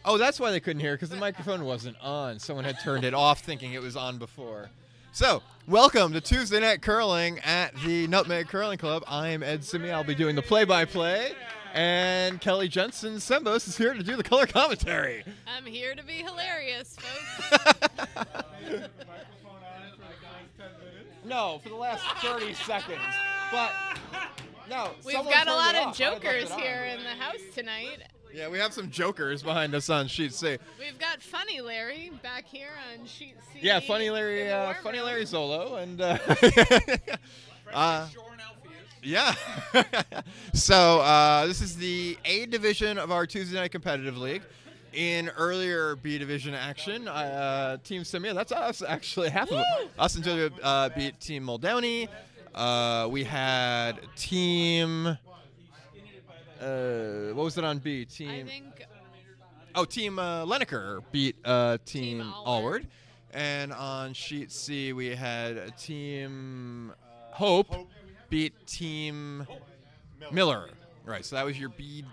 Oh, that's why they couldn't hear, because the microphone wasn't on. Someone had turned it off thinking it was on before. So, welcome to Tuesday Night Curling at the Nutmeg Curling Club. I'm Ed Simi. I'll be doing the play-by-play. And Kelly Jensen Sembos is here to do the color commentary. I'm here to be hilarious, folks. No, for the last 30 seconds. But, no. We've got a lot of jokers here in the house tonight. Yeah, we have some jokers behind us on Sheet C. We've got Funny Larry back here on Sheet C. Yeah, Funny Larry Zolo, and yeah. So this is the A division of our Tuesday Night Competitive League. In earlier B division action, Team Simia, that's us actually, half of us and Julia beat Team Muldowney. We had Team. What was it on B? Team Leneker beat Team Allward. And on Sheet C, we had Team Hope beat Team Miller. Right, so that was your B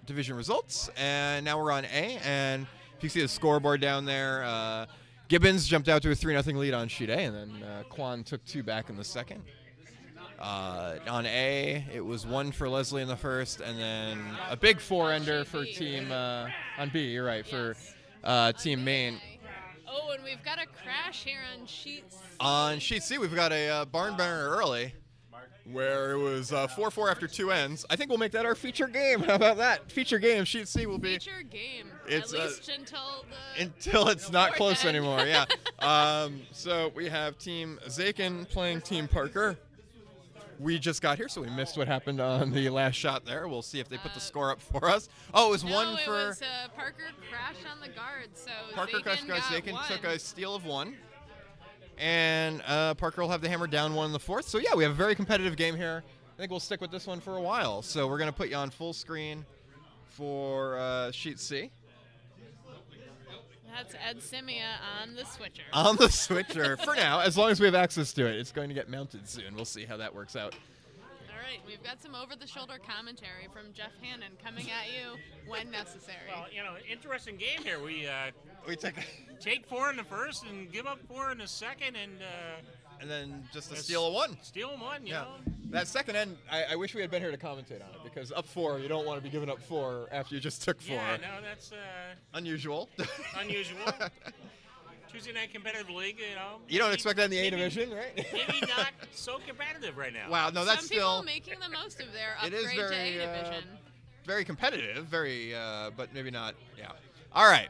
division results. And now we're on A. And if you see the scoreboard down there, Gibbons jumped out to a 3-0 lead on Sheet A. And then Quan took 2 back in the second. On A, it was 1 for Leslie in the first, and then a big 4-ender for Team on B. You're right, for Team Maine. Oh, and we've got a crash here on Sheet C. On Sheet C, we've got a barn burner early, where it was 4-4 after 2 ends. I think we'll make that our feature game. How about that? Feature game. Sheet C will be feature game. It's, at least until it's not close end. anymore. Yeah. So we have Team Zakin playing Team Parker. We just got here, so we missed what happened on the last shot there. We'll see if they put the score up for us. Oh, it was no, 1 for... it was Parker crashed on the guard, so Parker Zakin took a steal of 1. And Parker will have the hammer down 1 in the 4th. So, yeah, we have a very competitive game here. I think we'll stick with this one for a while. So we're going to put you on full screen for Sheet C. That's Ed Simia on the switcher. On the switcher, for now, as long as we have access to it. It's going to get mounted soon. We'll see how that works out. All right, we've got some over-the-shoulder commentary from Jeff Hannon coming at you when necessary. Well, interesting game here. We take 4 in the first and give up 4 in the second, and then just a steal of 1. Steal 1, you know. That second end, I wish we had been here to commentate on it, because up 4, you don't want to be giving up 4 after you just took 4. Yeah, no, that's unusual. Unusual. Tuesday Night Competitive League, You don't expect that in the A division, right? Maybe not so competitive right now. Wow, no, that's Some still... people making the most of their it is upgrade very, to A division. Very competitive, but maybe not, yeah. All right.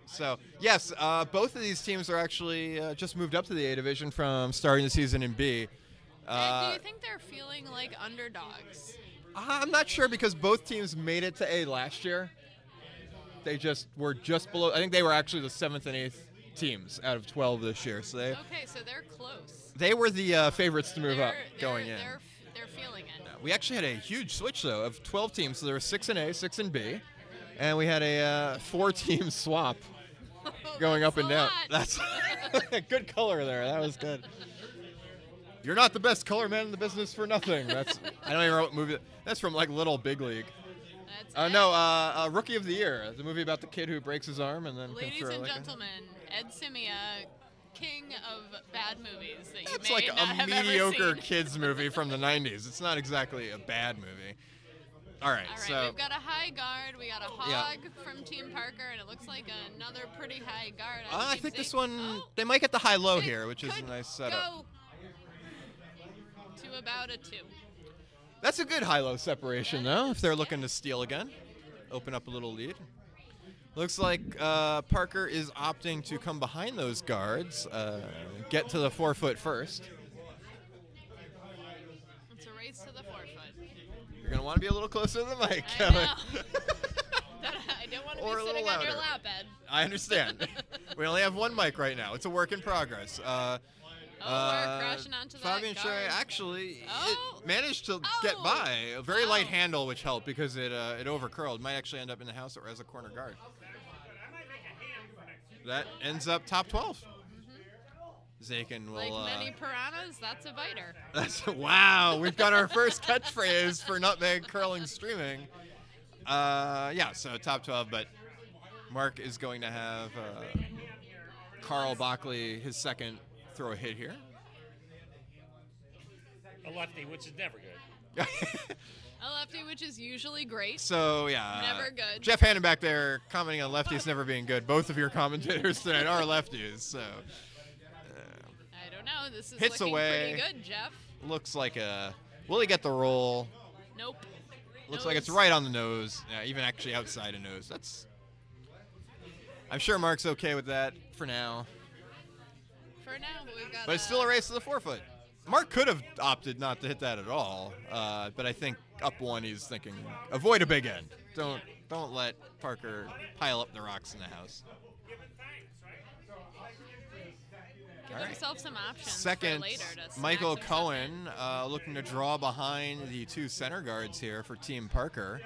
So, yes, both of these teams are actually just moved up to the A division from starting the season in B. Ed, do you think they're feeling like underdogs? I'm not sure, because both teams made it to A last year. They were just below. I think they were actually the 7th and 8th teams out of 12 this year. So okay, so they're close. They were the favorites to move up going in. They're feeling it. We actually had a huge switch, though, of 12 teams. So there were 6 in A, 6 in B. And we had a 4-team swap going up and down. That's good color there. That was good. You're not the best color man in the business for nothing. I don't even know what movie. That's from like Little Big League. Rookie of the Year, the movie about the kid who breaks his arm and then. Ladies and gentlemen, Ed Simia, king of bad movies that you That's may like not a have mediocre ever seen. kids movie from the 90s. It's not exactly a bad movie. All right, so we've got a high guard, we got a hog from Team Parker, and it two like another pretty high guard. I think this one, they might get the high-low here, which is a nice setup. Go to about a 2. That's a good high-low separation, though, if they're looking to steal again. Open up a little lead. Looks like Parker is opting to come behind those guards, get to the 4-foot first. It's a race to the 4-foot. You're going to want to be a little closer to the mic, I Kelly. I don't want to be sitting on your lap, Ed. I understand. We only have one mic right now. It's a work in progress. We're crashing onto Fabian that guard. Sherry actually it managed to get by. A very light handle, which helped because it overcurled. Might actually end up in the house or as a corner guard. That ends up top 12. Zakin will. Like many piranhas, that's a biter. Wow, we've got our first catchphrase for Nutmeg Curling streaming. Yeah, so top 12, but Mark is going to have Carl Bockley, his second, throw a hit here. A lefty, which is never good. A lefty, which is usually great. So, yeah. Never good. Jeff Hannon back there commenting on lefties never being good. Both of your commentators tonight are lefties, so. I don't know. This is hits looking away. pretty good, Jeff. Looks like will he get the roll? Nope. Looks like it's right on the nose. Yeah, even actually outside a nose. I'm sure Mark's okay with that for now. For now, but we've got. But it's still a race to the 4-foot. Mark could have opted not to hit that at all, but I think up one he's thinking avoid a big end. Don't let Parker pile up the rocks in the house. Give himself some options Second, for later to Michael snack some Cohen looking to draw behind the two center guards here for Team Parker.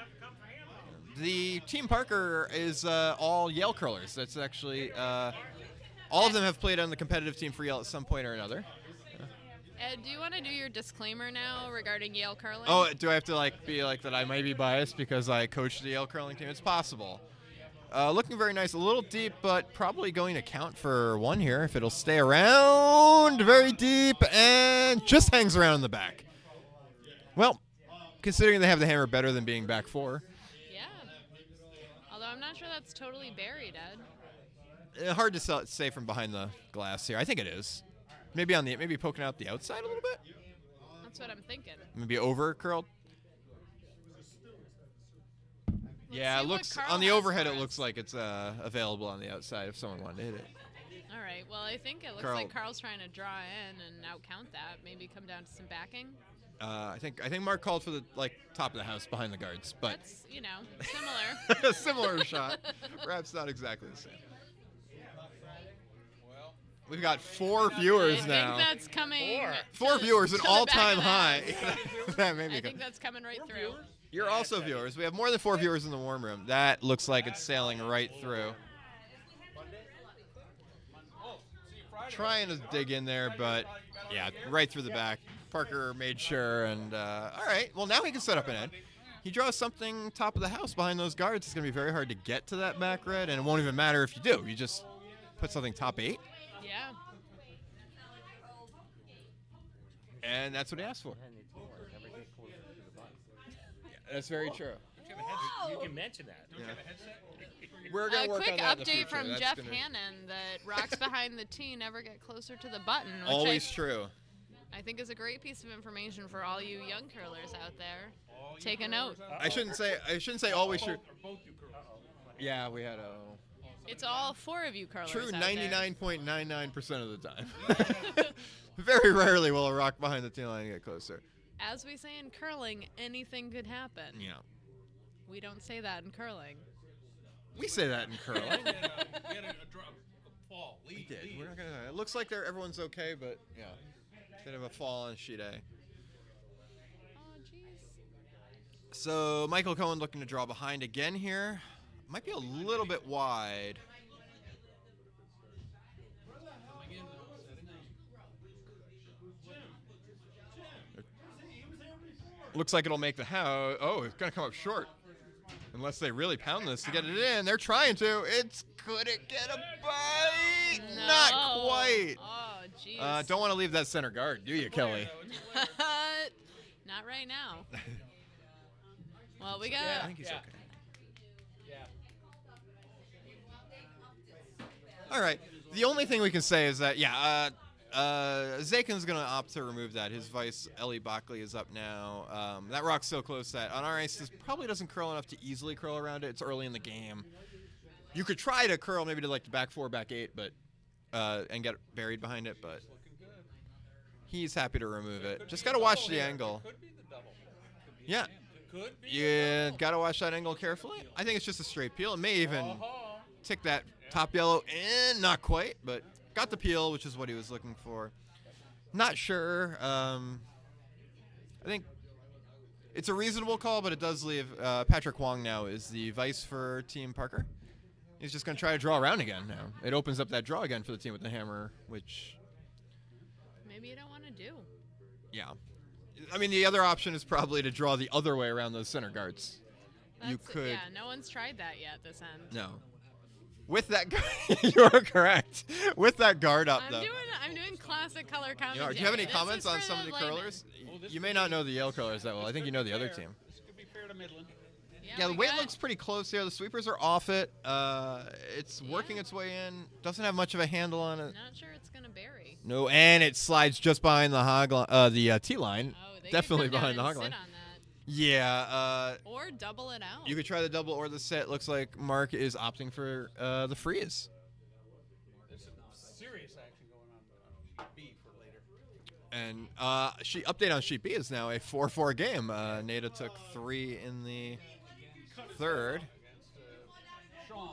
The Team Parker is all Yale curlers. That's actually all of them have played on the competitive team for Yale at some point or another. Ed, do you want to do your disclaimer now regarding Yale curling? Oh, do I have to be like that? I might be biased because I coached the Yale curling team. It's possible. Looking very nice, a little deep, but probably going to count for one here if it'll stay around very deep and just hangs around in the back. Well, considering they have the hammer better than being back four. Yeah. Although I'm not sure that's totally buried, Ed. Hard to say from behind the glass here. I think it is. Maybe poking out the outside a little bit. That's what I'm thinking. Maybe over curled. Yeah, it looks on the overhead. It looks like it's available on the outside if someone wanted to hit it. All right. Well, I think it looks like Carl's trying to draw in and outcount that. Maybe come down to some backing. I think Mark called for the top of the house behind the guards, but that's similar. Similar shot. Perhaps not exactly the same. We've got 4 viewers now. I think that's coming. 4 viewers, an all-time high. I think that's coming right through. You're also viewers. We have more than 4 viewers in the warm room. That looks like it's sailing right through. Trying to dig in there, but yeah, right through the back. Parker made sure, and all right. Well, now he can set up an end. He draws something top of the house behind those guards. It's going to be very hard to get to that back red, and it won't even matter if you do. You just put something top 8. Yeah. And that's what he asked for. Yeah, that's very true. You can mention that. Yeah. We're gonna work on that in the quick update future. from That's Jeff gonna... Hannon that rocks behind the tee never get closer to the button. Which Always true. I think is a great piece of information for all you young curlers out there. Take a note. I shouldn't say always true. Yeah, we had a. It's all 4 of you curlers. True, out 99.99% of the time. Very rarely will a rock behind the tee line get closer. As we say in curling, anything could happen. Yeah. We don't say that in curling. We say that in curling. We had a fall. We did. We're not gonna. It looks like everyone's okay, but yeah, bit of a fall on sheet A. Oh, jeez. So Michael Cohen looking to draw behind again here. Might be a little bit wide. Looks like it'll make the house. Oh, it's gonna come up short. Unless they really pound this to get it in. They're trying to. It's couldn't get a bite. No. Not quite. Oh, jeez. Don't want to leave that center guard, do you, Kelly? Not right now. Well, we got. Yeah, I think he's okay. All right. The only thing we can say is that, Zakin's going to opt to remove that. His vice, Ellie Bockley, is up now. That rock's so close that on our ice, this probably doesn't curl enough to easily curl around it. It's early in the game. You could try to curl maybe to the back 4, back 8, but and get buried behind it, but he's happy to remove it. Just got to watch the angle. Yeah. You got to watch that angle carefully. I think it's just a straight peel. It may even tick that top yellow in, not quite, but got the peel, which is what he was looking for. Not sure. I think it's a reasonable call, but it does leave Patrick Wong now is the vice for Team Parker. He's just going to try to draw around again now. It opens up that draw again for the team with the hammer, which maybe you don't want to do. Yeah. I mean, the other option is probably to draw the other way around those center guards. You could. Yeah, no one's tried that yet this end. No. With that, you're correct. With that guard up, though. I'm doing classic color commentary. Do you have any This comments is on for some of the layman. curlers? You may not know the Yale curlers that well. I think you know the other team. This could be fair to Midland. Yeah, the we weight got- looks pretty close here. The sweepers are off it. It's working its way in. Doesn't have much of a handle on it. Not sure it's gonna bury. No, and it slides just behind the the tee line. Oh, they Definitely could come behind the down hog and line. sit on that. Yeah, Or double it out. you could try the double or the set. Looks like Mark is opting for the freeze. There's some serious action going on B for later. And update on sheet B is now a 4-4 game. Nada took 3 in the third. Against Sean.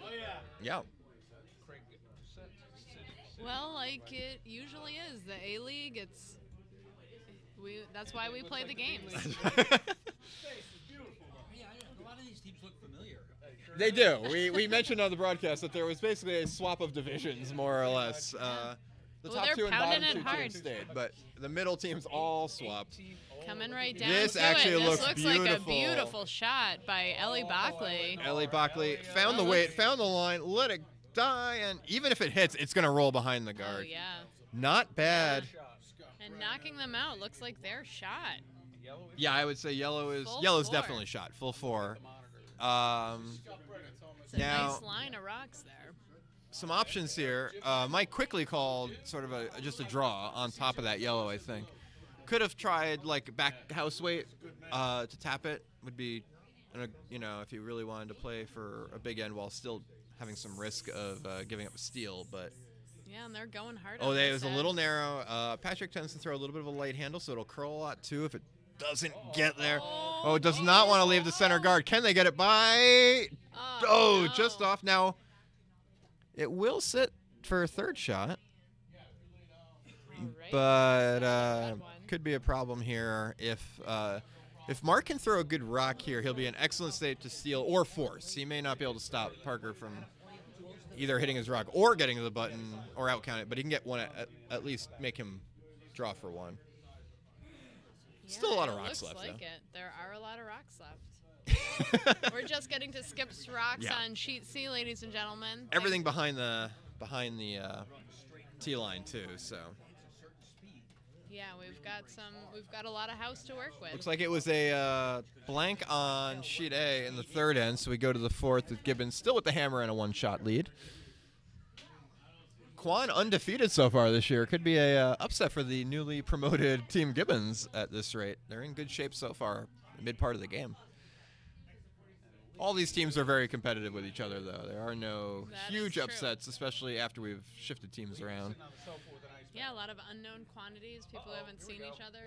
Oh, yeah. Yeah. Craig Doucette. Well, like it usually is. The A League, that's why we play the games. Yeah, a lot of these teams look familiar. They do. We mentioned on the broadcast that there was basically a swap of divisions, more or less. The Well, top they're 2 and bottom pounding it 2 hard. teams stayed, but the middle teams all swapped. Coming right down This to actually it. This looks looks like a beautiful. beautiful shot by Ellie Bockley. Ellie Bockley found the weight, found the line, let it die, and even if it hits, it's going to roll behind the Oh, guard. yeah. Not bad. And knocking them out looks like their shot. Yeah, I would say yellow's Full four. definitely shot. Full 4. It's a Now- nice line of rocks there. Some options here. Mike quickly called sort of just a draw on top of that yellow, I think. Could have tried like back house weight to tap it. Would be, if you really wanted to play for a big end while still having some risk of giving up a steal. But Yeah, and they're going hard oh, on it this was a end. little narrow. Patrick tends to throw a little bit of a light handle, so it'll curl a lot too if it doesn't get there. Oh, it does not want to leave the center guard. Can they get it by? Oh, no. just off. Now, it will sit for a third shot, Right. but Bad one. could be a problem here. If Mark can throw a good rock here, he'll be in excellent state to steal or force. He may not be able to stop Parker from either hitting his rock or getting to the button or out count it, but he can get one at least make him draw for one. Still a lot of it rocks looks left, like though. it. There are a lot of rocks left. We're just getting to skip rocks Yeah. on sheet C, ladies and gentlemen. Everything behind the tee line too. So Yeah, we've got a lot of house to work with. looks like it was a blank on sheet A in the third end. So we go to the fourth with Gibbons still with the hammer and a 1-shot lead. Quan undefeated so far this year. Could be a upset for the newly promoted Team Gibbons at this rate. They're in good shape so far, mid part of the game. All these teams are very competitive with each other, though. There are no That is huge true. upsets, especially after we've shifted teams around. Yeah, a lot of unknown quantities, people who haven't seen each other.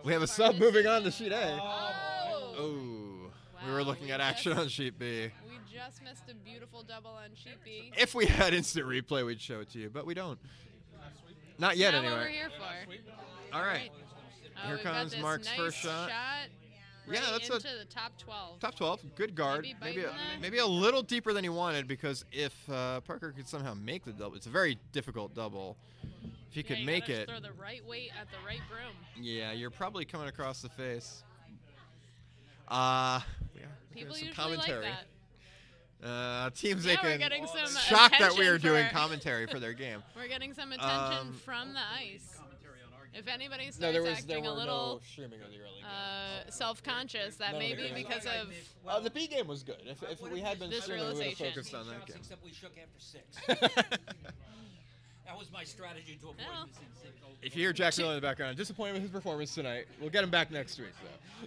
We have a So far sub this moving on season. to sheet A. Oh! Oh, we were Wow, looking we at action just- on sheet B. We just missed a beautiful double on sheet B. If we had instant replay, we'd show it to you, but we don't. Not yet, Not what we're anyway. here for. All right. Oh, Here we've got comes this Mark's nice first shot. Right Yeah, that's into a the top 12. top 12. Good guard. Maybe Maybe biting that? maybe a little deeper than he wanted because if Parker could somehow make the double, it's a very difficult double. If he could you make gotta it, Throw the right weight at the right broom. yeah, you're probably coming across the face. Yeah, People some usually commentary. like that. Teams Yeah, they we're can getting some shocked that we are attention doing for- commentary for their game. We're getting some attention from the ice. If anybody starts acting a little streaming of the early game. self-conscious, that None of may the be games. because of The B game was good. If we had been This streaming, we would have realization. focused on that game. Except we shook after 6. That was my strategy to avoid Well. this insane goal. If you hear Jack Miller in the background, disappointed with his performance tonight, we'll get him back next week,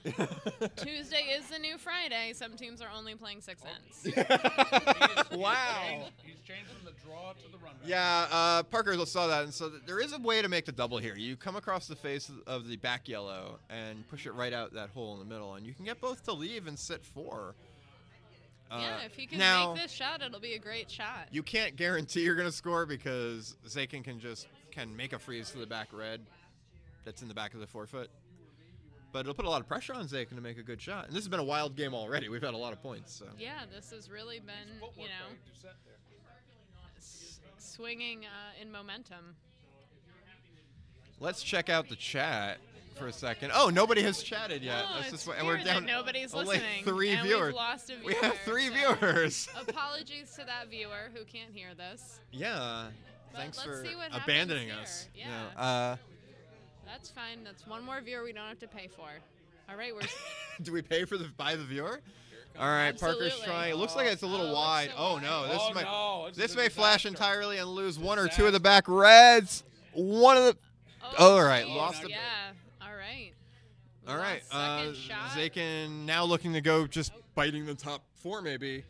though. Tuesday is the new Friday. Some teams are only playing 6 ends. Wow. He's changing the draw to the run. Yeah, Parker saw that, and so there is a way to make the double here. You come across the face of the back yellow and push it right out that hole in the middle, and you can get both to leave and sit 4. Yeah, if he can now, make this shot, it'll be a great shot. you can't guarantee you're going to score because Zakin can make a freeze to the back red that's in the back of the 4-foot. But it'll put a lot of pressure on Zakin to make a good shot. And this has been a wild game already. We've had a lot of points. So. Yeah, this has really been, Footwork you know, by Doucette there. swinging in momentum. Let's check out the chat. for a second. Oh, nobody has chatted yet. Oh, That's it's just and we're weird down that nobody's only listening, 3 and viewers. We've lost a viewer, We have 3 so viewers. Apologies to that viewer who can't hear this. Yeah. But Thanks let's for see what abandoning happens us. here. No, Yeah. That's fine. That's one more viewer we don't have to pay for. All right, we're do we pay for by the viewer? All right, Parker's Absolutely. trying. It looks like it's a little Oh, wide. it's so Oh wide. no, this Oh, might no, it's this a may flash disaster. entirely and lose 1 or 2 of the back reds. One of the. Oh, All right, geez, lost a. Yeah. All right. We All right, lost second shot. Zakin now looking to go, just biting the top 4 maybe.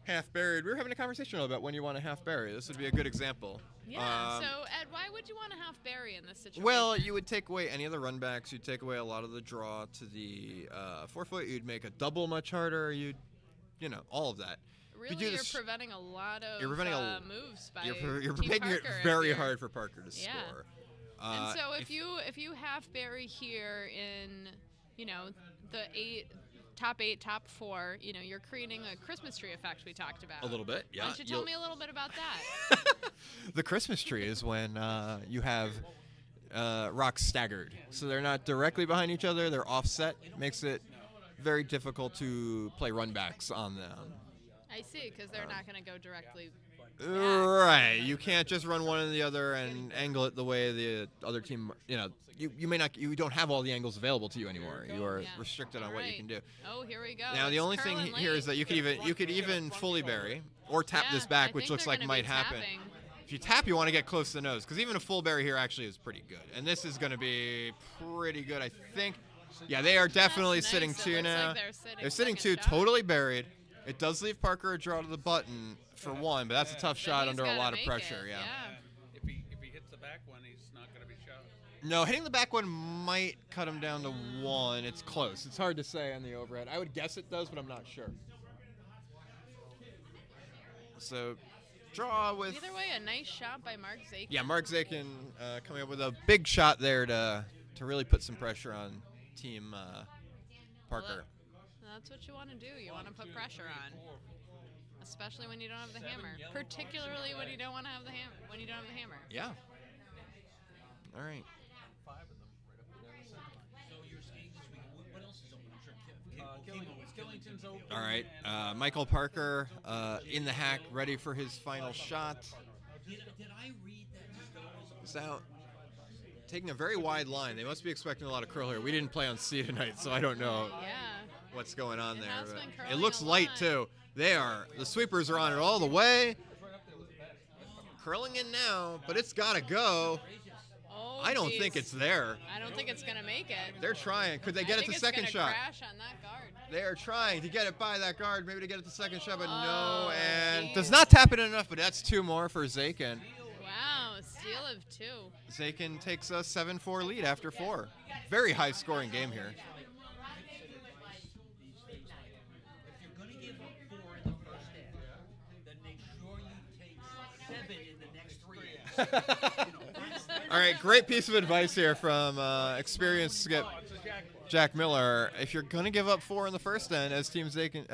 Half buried. We were having a conversation about when you want a half bury. This would be a good example. Yeah. So Ed, why would you want to half bury in this situation? Well, you would take away any of the runbacks. You'd take away a lot of the draw to the 4-foot. You'd make a double much harder. You know, all of that. really, do you're this- preventing a lot of You're preventing moves by You're Team making it Parker very here. hard for Parker to Yeah. score. And so if you half bury here in, you know, the top 8, top 4, you know, you're creating a Christmas tree effect we talked about. a little bit, yeah. Why don't you tell me a little bit about that? The Christmas tree is when you have rocks staggered, so they're not directly behind each other. They're offset. Makes it very difficult to play runbacks on them. I see, because they're not going to go directly. Right. You can't just run one and the other and angle it the way the other team. You know, you may not. You don't have all the angles available to you anymore. You are Yeah. restricted on All what you right. can do. Oh, here we go. Now the It's only thing curling here is late. that you could even fully bury or tap Yeah, this back, I which think looks they're like gonna might be happen. tapping. If you tap, you want to get close to the nose, because even a full bury here actually is pretty good. And this is going to be pretty good, I think. Yeah, they are definitely That's sitting nice. It 2 looks now. like they're sitting second 2, shot. totally buried. It does leave Parker a draw to the button for 1, but that's a tough But shot he's under a gotta lot of make pressure. it, Yeah. If he hits the back one, he's not going to be shot. No, hitting the back one might cut him down to 1. It's close. It's hard to say on the overhead. I would guess it does, but I'm not sure. So, draw with. Either way, a nice shot by Mark Zakin. Yeah, Mark Zakin coming up with a big shot there to really put some pressure on Team Parker. That's what you want to do. You want to put pressure on, especially when you don't have the hammer. Particularly when you don't want to have the hammer. When you don't have the hammer. Yeah. All right. So you're skating this week. What else is open? I'm sure Killington's open. All right. Michael Parker in the hack, ready for his final shot. Did I read that? So, taking a very wide line. They must be expecting a lot of curl here. We didn't play on C tonight, so I don't know Yeah. what's going on It there. has but been it curling looks a light lot. too. The sweepers are on it all the way. Curling in now, but it's got to go. Oh, I don't geez. think it's there. I don't think it's gonna make it. They're trying. Could they I get it think to it's second gonna shot? Crash on that guard. They are trying to get it by that guard, maybe to get it to second shot, but no. Oh, And geez. does not tap it enough, but that's 2 more for Zakin. Wow, steal of 2. Zakin takes a 7-4 lead after 4. Very high scoring game here. If you're going to give up 4 in the first half, then make sure you take 7 in the next 3 halves. All right, great piece of advice here from experienced skip Jack Miller. If you're going to give up 4 in the first end, as Team Zakin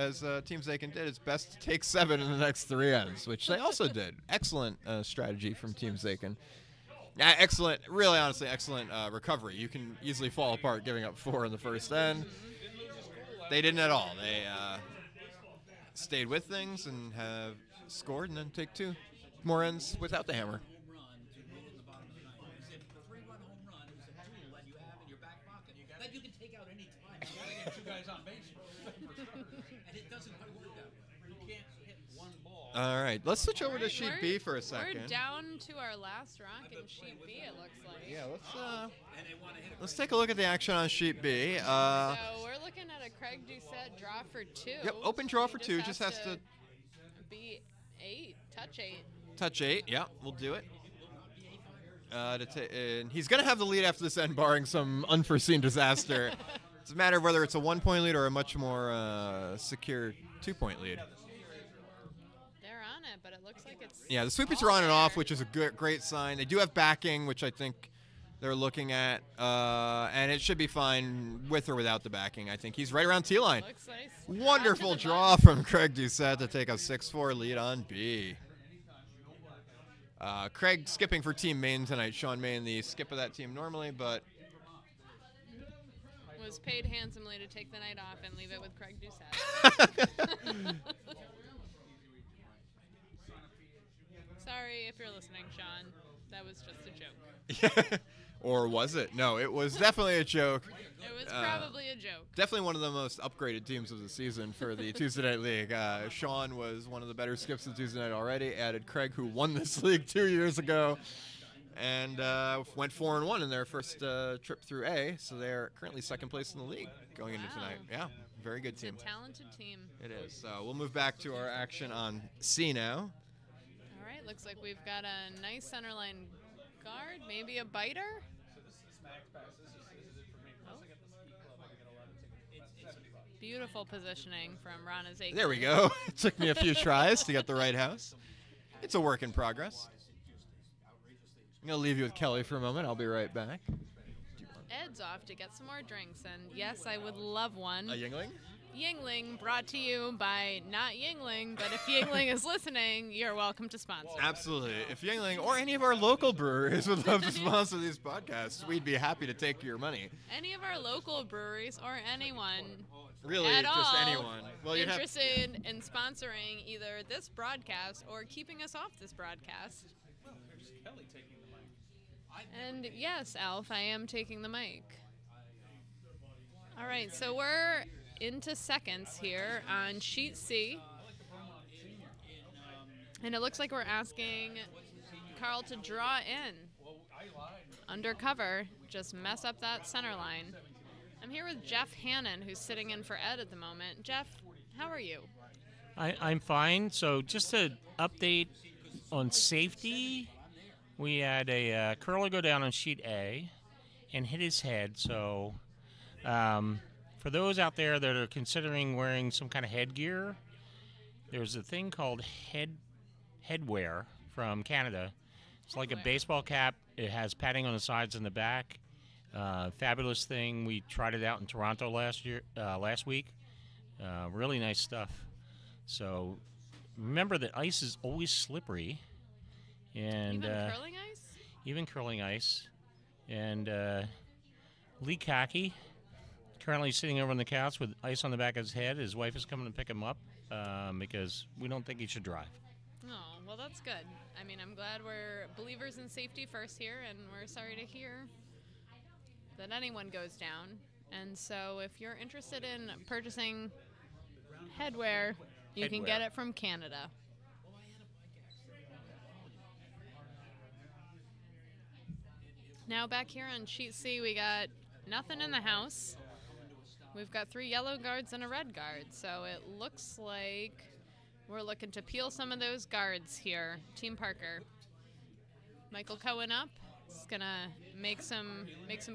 did, it's best to take 7 in the next 3 ends, which they also did. Excellent strategy from Team Zakin. Excellent, really honestly, excellent recovery. You can easily fall apart giving up 4 in the first end. They didn't at all. They stayed with things and have scored and then take 2 more ends without the hammer. Home run to win in the bottom of the ninth. It's a 3-run home run. It's a tool that you have in your back pocket that you can take out any time. You got to get 2 guys on base. And it doesn't quite work that way. You can't hit one ball. All right, let's switch over to Alright, sheet we're- B for a second. We're down to our last rock in sheet B, it looks like. Yeah, let's take a look at the action on sheet B. So we're looking at a Craig Doucette draw for 2. Yep, open draw for He 2. Just has to be 8, touch 8. touch 8. Yeah, we'll do it. And he's going to have the lead after this end, barring some unforeseen disaster. It's a matter of whether it's a 1-point lead or a much more secure 2-point lead. They're on it, but it looks like it's. Yeah, the sweepers are on and off, which is a great sign. They do have backing, which I think they're looking at, and it should be fine with or without the backing. I think he's right around T-line. Looks nice. Wonderful Onto the draw button. from Craig Doucette to take a 6-4 lead on B. Craig skipping for Team Maine tonight. Sean Maine, the skip of that team normally, but Was paid handsomely to take the night off and leave it with Craig Doucette. Sorry if you're listening, Sean. That was just a joke. Or was it? No, it was definitely a joke. It was probably a joke. Definitely one of the most upgraded teams of the season for the Tuesday Night League. Sean was one of the better skips of Tuesday Night already. Added Craig, who won this league 2 years ago, and went 4-1 in their first trip through A. So they're currently second place in the league going into tonight. Yeah, very good team. It's a talented team. It is. So we'll move back to our action on C now. All right, looks like we've got a nice centerline guard, maybe a biter. Beautiful positioning from Ron Azaki. There we go. It took me a few tries to get the right house. It's a work in progress. I'm going to leave you with Kelly for a moment. I'll be right back. Ed's off to get some more drinks, and yes, I would love one. A Yingling? Yingling, brought to you by not Yingling, but if Yingling is listening, you're welcome to sponsor. Absolutely. If Yingling or any of our local breweries would love to sponsor these podcasts, we'd be happy to take your money. Any of our local breweries or anyone Really, at just all anyone. Well, you'd interested in sponsoring either this broadcast or keeping us off this broadcast. There's Kelly taking the mic. And yes, Alf, I am taking the mic. All right, so we're into seconds here on sheet C. And it looks like we're asking Carl to draw in. Undercover, just mess up that center line. I'm here with Jeff Hannon, who's sitting in for Ed at the moment. Jeff, how are you? I'm fine. So just to update on safety, we had a curler go down on sheet A and hit his head. So for those out there that are considering wearing some kind of headgear, there's a thing called headwear from Canada. It's like a baseball cap. It has padding on the sides and the back. Fabulous thing. We tried it out in Toronto last week. Really nice stuff. So remember that ice is always slippery, and Even curling ice? even curling ice. And Lee Kaki, currently sitting over on the couch with ice on the back of his head. His wife is coming to pick him up because we don't think he should drive. Oh, well, that's good. I mean, I'm glad we're believers in safety first here, and we're sorry to hear that anyone goes down. And so if you're interested in purchasing headwear, you can get it from Canada. Now back here on sheet C, we got nothing in the house. We've got 3 yellow guards and a red guard, so it looks like we're looking to peel some of those guards here. Team Parker. Michael Cohen up. He's gonna make some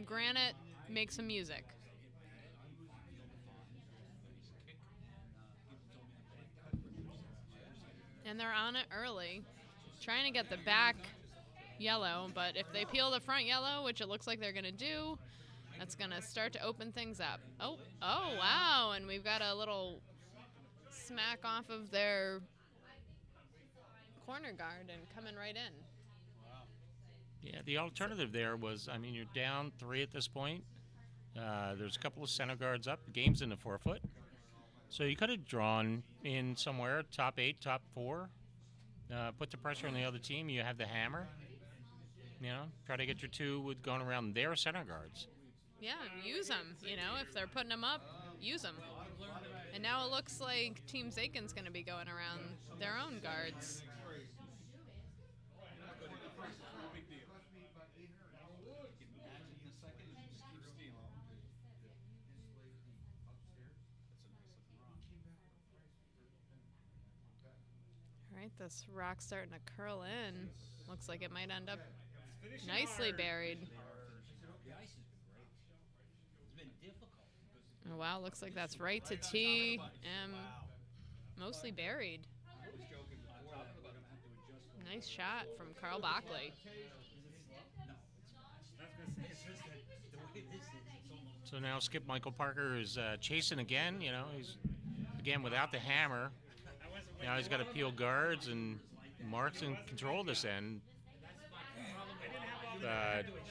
granite, make some music. And they're on it early, trying to get the back yellow, but if they peel the front yellow, which it looks like they're gonna do, that's gonna start to open things up. Oh, wow, and we've got a little smack off of their corner guard and coming right in. Yeah, the alternative there was, I mean, you're down 3 at this point. There's a couple of center guards up. The game's in the 4-foot. So you could have drawn in somewhere, top 8, top 4. Put the pressure on the other team. You have the hammer. You know, try to get your 2 with going around their center guards. Yeah, use them. You know, if they're putting them up, use them. And now it looks like Team Zakin's going to be going around their own guards. All right, this rock's starting to curl in. Looks like it might end up nicely buried. Oh, wow, looks like that's right to T and mostly buried. Nice shot from Carl Bockley. So now Skip Michael Parker is chasing again. You know, he's again without the hammer. Now he's got to peel guards, and Mark's in control of this end.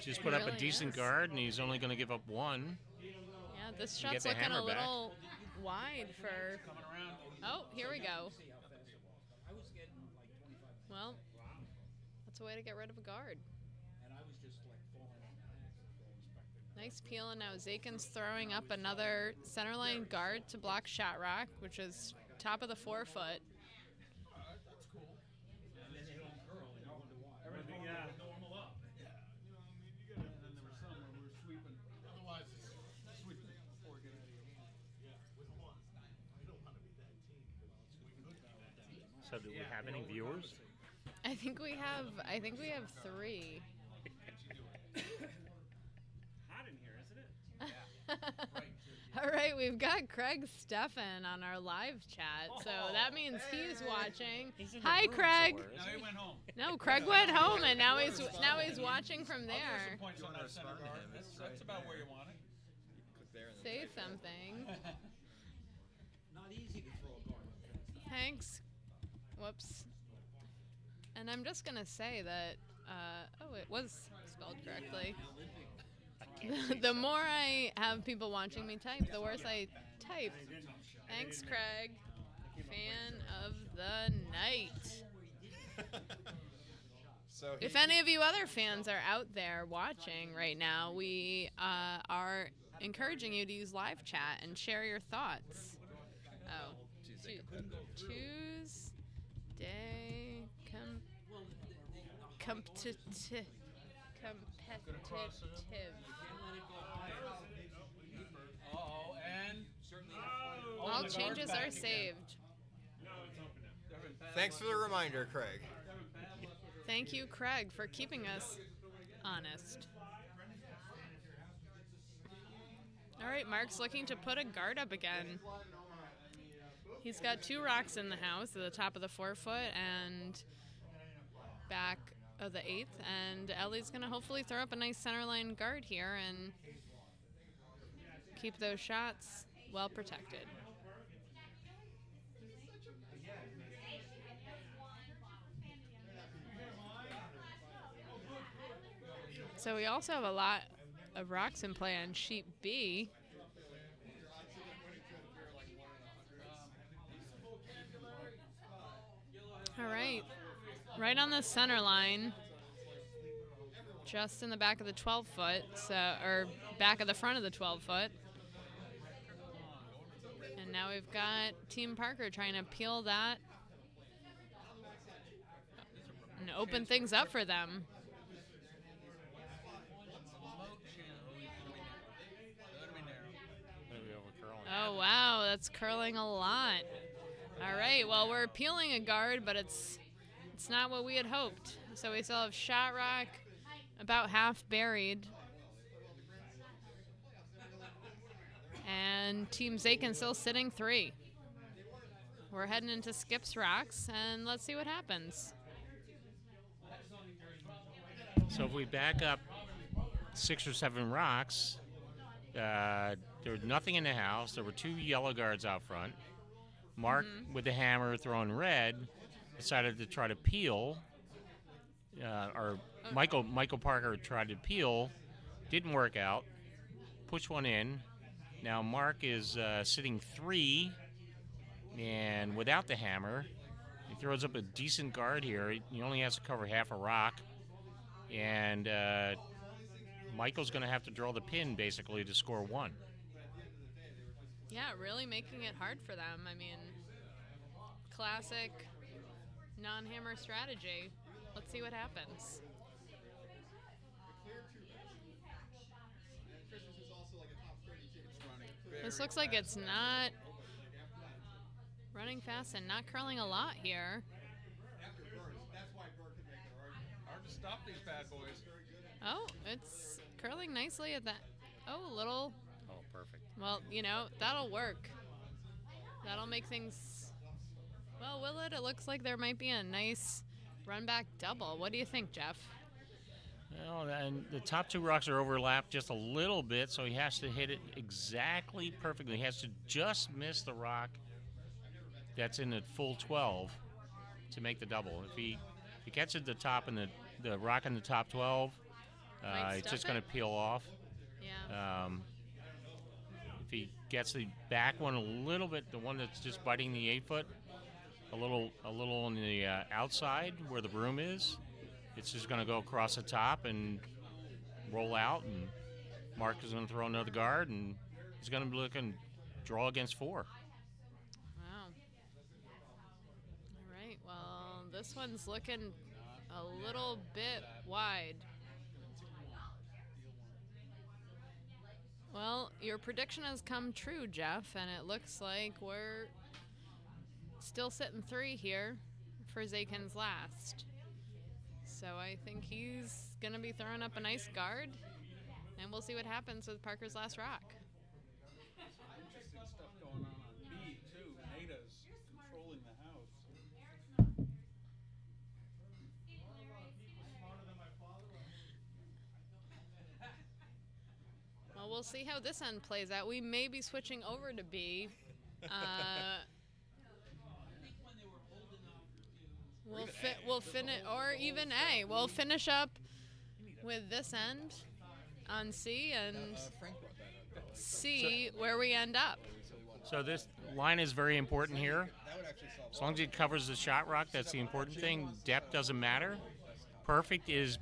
just put up a really decent is. guard, and he's only going to give up one. Yeah, this You get shot's the looking a hammer back. little wide for. Oh, here we go. Well, that's a way to get rid of a guard. Nice peel, and now Zakin's throwing up another centerline guard to block shot rock, which is top of the 4-foot. Everything, yeah. Normal up. Yeah. And then there was some where we were sweeping. Otherwise, it's sweeping before getting out of your hand. Yeah. We don't want to be that team. We could be that team. So do we have any viewers? I think we have 3. Hot in here, isn't it? All right, we've got Craig Steffen on our live chat, so that means he's watching. He's in the Hi, room Craig. somewhere, No, isn't he he? went home. No, Craig went home, and now he's watching from I'll give there. some points on that center guard. That's about where you want it. Click there and then Say click there. something. Not easy to throw a guard. Thanks. Whoops. And I'm just gonna say that. It was spelled correctly. The more I have people watching me type, the worse I type. Thanks, Craig. Fan of the night. So If any of you other fans are out there watching right now, we are encouraging you to use live chat and share your thoughts. Oh, Tuesday competitive. Uh-oh, and All changes are saved. thanks for the reminder, Craig. Thank you, Craig, for keeping us honest. All right, Mark's looking to put a guard up again. He's got 2 rocks in the house at the top of the 4-foot and back of the 8th, and Ellie's going to hopefully throw up a nice centerline guard here and keep those shots well protected. So we also have a lot of rocks in play on sheet B. All right, right on the center line, just in the back of the 12-foot, or back of the front of the 12-foot. And now we've got Team Parker trying to peel that and open things up for them. Maybe over curling. Oh, wow, that's curling a lot. All right, well, we're peeling a guard, but it's not what we had hoped. So we still have shot rock about half buried. And Team Zakin still sitting 3. We're heading into Skip's rocks, and let's see what happens. So if we back up 6 or 7 rocks, there was nothing in the house. There were 2 yellow guards out front. Mark, with the hammer throwing red, decided to try to peel. Or Michael Parker tried to peel, didn't work out. Push one in. Now Mark is sitting 3, and without the hammer, he throws up a decent guard here. He only has to cover half a rock, and Michael's going to have to draw the pin basically to score 1. Yeah, really making it hard for them. I mean, classic non-hammer strategy. Let's see what happens. This looks like it's not running fast and not curling a lot here. hard to stop these bad boys. Oh, it's curling nicely at that. Oh, a little. Oh, perfect. Well, that'll work. That'll make things. Well, will it? It looks like there might be a nice run back double. What do you think, Jeff? Well, and the top 2 rocks are overlapped just a little bit, so he has to hit it exactly perfectly. He has to just miss the rock that's in the full 12 to make the double. If he catches the top and the rock in the top 12, Might It's stuff just going it? to peel off. Yeah. If he gets the back one a little bit, the one that's just biting the 8-foot, a little on the outside where the broom is, it's just going to go across the top and roll out, and Mark is going to throw another guard, and he's going to be looking draw against 4. Wow. All right. Well, this one's looking a little bit wide. Well, your prediction has come true, Jeff, and it looks like we're still sitting 3 here for Zakin's last. So I think he's going to be throwing up a nice guard, and we'll see what happens with Parker's last rock. Interesting stuff going on B, too. Nada's controlling the house. Well, we'll see how this end plays out. We may be switching over to B. We'll finish, or even A. We'll finish up with this end on C and see where we end up. So this line is very important here. As long as it covers the shot rock, that's the important thing. Depth doesn't matter. Perfect is,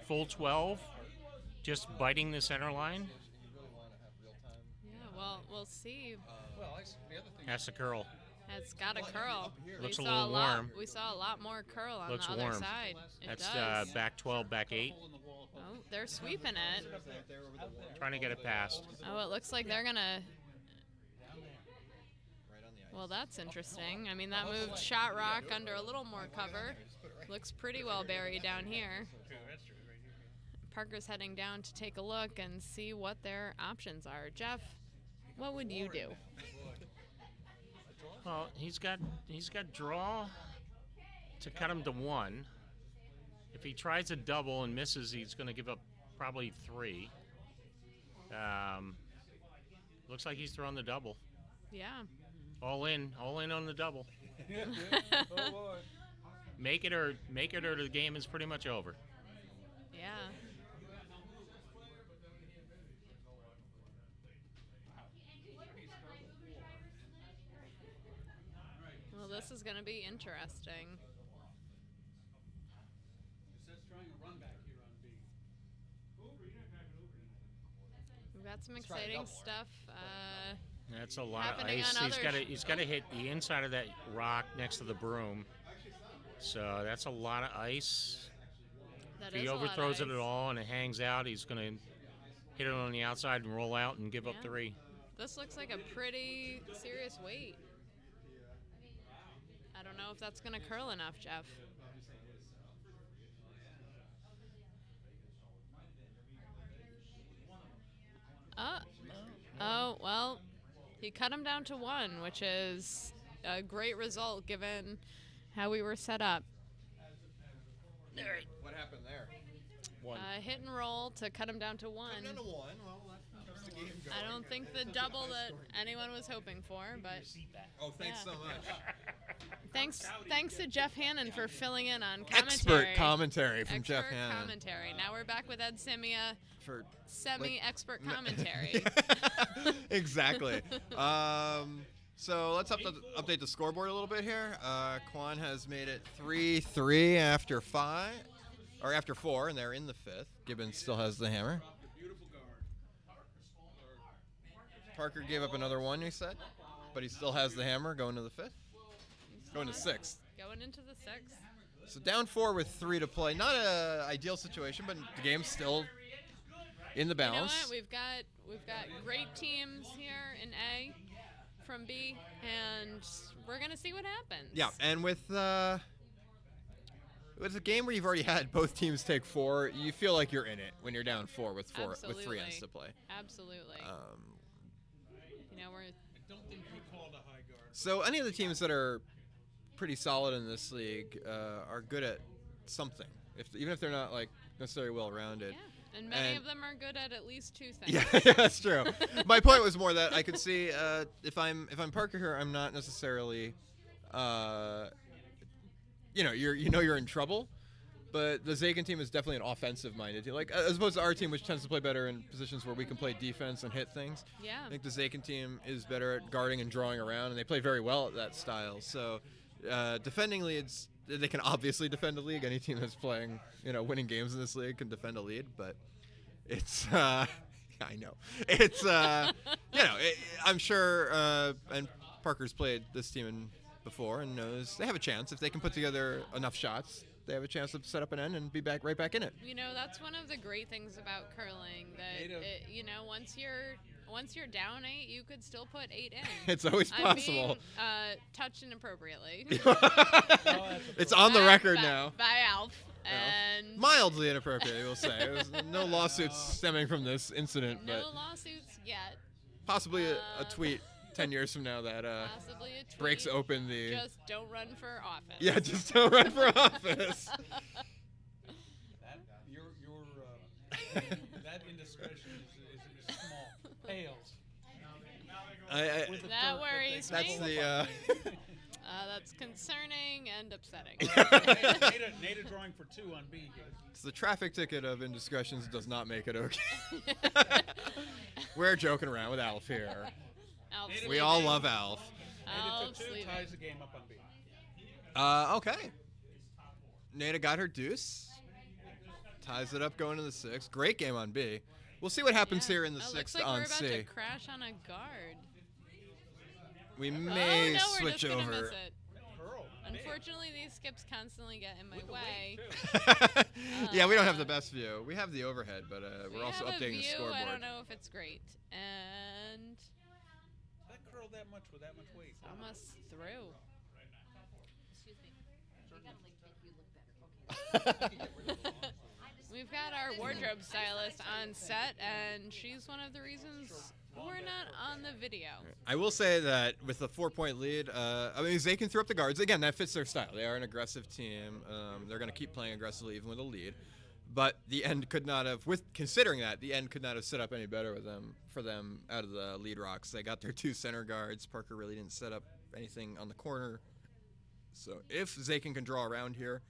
full 12, just biting the center line. Yeah, well, we'll see. That's the curl. It's got a curl. Looks We a saw little warm. We saw a lot more curl on Looks the other warm. side. It That's does. back 12, back 8. Oh, they're sweeping it. Trying to get it past. Oh, it looks like they're gonna. Well, that's interesting. I mean, that moved shot rock under a little more cover. Looks pretty well buried down here. Parker's heading down to take a look and see what their options are. Jeff, what would you do? Well, he's got draw to cut him to 1. If he tries a double and misses, he's going to give up probably 3. Looks like he's throwing the double. Yeah. All in on the double. Oh, boy. Make it or the game is pretty much over. Yeah. Well, this is going to be interesting. It says trying a run back here on B. We've got some exciting stuff. That's a lot of Happening ice. on He's got to hit the inside of that rock next to the broom. So that's a lot of ice. That If he is a lot of overthrows it ice. at all and it hangs out, he's going to hit it on the outside and roll out and give up Yeah. 3. This looks like a pretty serious weight. I don't know if that's going to curl enough, Jeff. Oh, well, he cut him down to 1, which is a great result given how we were set up. What happened there? 1. Hit and roll to cut him down to 1. Down to 1. Well, that keeps the game going. I don't think the double that anyone was hoping for, but Oh, thanks Yeah. so much. thanks to Jeff Hannon for filling in on commentary. Expert commentary from Jeff Expert Hannon. commentary. Now we're back with Ed Simia, For semi-expert commentary. Exactly. So let's update the scoreboard a little bit here. Quan has made it 3-3 after 5, or after 4, and they're in the 5th. Gibbons still has the hammer. Beautiful guard. Parker gave up another 1, he said, but he still has the hammer going to the 5th. Going to 6th. Going into the 6th. So down 4 with 3 to play. Not an ideal situation, but the game's still in the You know balance. what? We've got great teams here in A from B, and we're gonna see what happens. Yeah, and with a game where you've already had both teams take 4, you feel like you're in it when you're down 4 with 3 Absolutely. ends to play. Absolutely. We're I don't think he called a high guard. So any of the teams that are pretty solid in this league are good at something, even if they're not like necessarily well rounded. yeah. And many And- of them are good at least 2 things. Yeah, that's true. My point was more that I could see if I'm Parker here, I'm not necessarily, you're in trouble, But the Zagan team is definitely an offensive-minded team, like as opposed to our team, which tends to play better in positions where we can play defense and hit things. Yeah. I think the Zagan team is better at guarding and drawing around, and they play very well at that style. So, defending leads, they can obviously defend a league. Any team that's playing, winning games in this league can defend a lead. But it's, I know, it's, I'm sure, and Parker's played this team before and knows they have a chance if they can put together enough shots. They have a chance to set up an end and be right back in it. That's one of the great things about curling. That once you're down 8, you could still put 8 in. It's always possible. I'm being touched inappropriately. It's on the record now. By Alf. And mildly inappropriate, we'll say. There's no lawsuits stemming from this incident, but no lawsuits yet. Possibly a tweet 10 years from now that possibly a tweet. Breaks open the. Just don't run for office. Yeah, just don't run for office. That indiscretion is small. Pales. That worries that's me. That's that's concerning and upsetting. Nada drawing for 2 on B here. It's the traffic ticket of indiscretions does not make it okay. We're joking around with Alf here. Alf's We all love Alf. Nada Alf's took 2, leaving. ties the game up on B. Okay. Nada got her deuce. Ties it up going to the 6th. Great game on B. We'll see what happens here in the 6th looks like on we're about C. to crash on a guard. We may oh, no, we're switch just gonna over. Miss it. Curl. Unfortunately, these skips constantly get in my way. Yeah, we don't have the best view. We have the overhead, but we're We also have a updating the view, scoreboard. I don't know if it's great. And That curl that much with that much weight. almost through. We've got our wardrobe stylist on set, and she's one of the reasons we're not on the video. I will say that with the 4-point lead, they can throw up the guards. Again, that fits their style. They are an aggressive team. They're going to keep playing aggressively even with a lead. But the end could not have, considering that, the end could not have set up any better for them out of the lead rocks. They got their 2 center guards. Parker really didn't set up anything on the corner. So if Zakin can draw around here,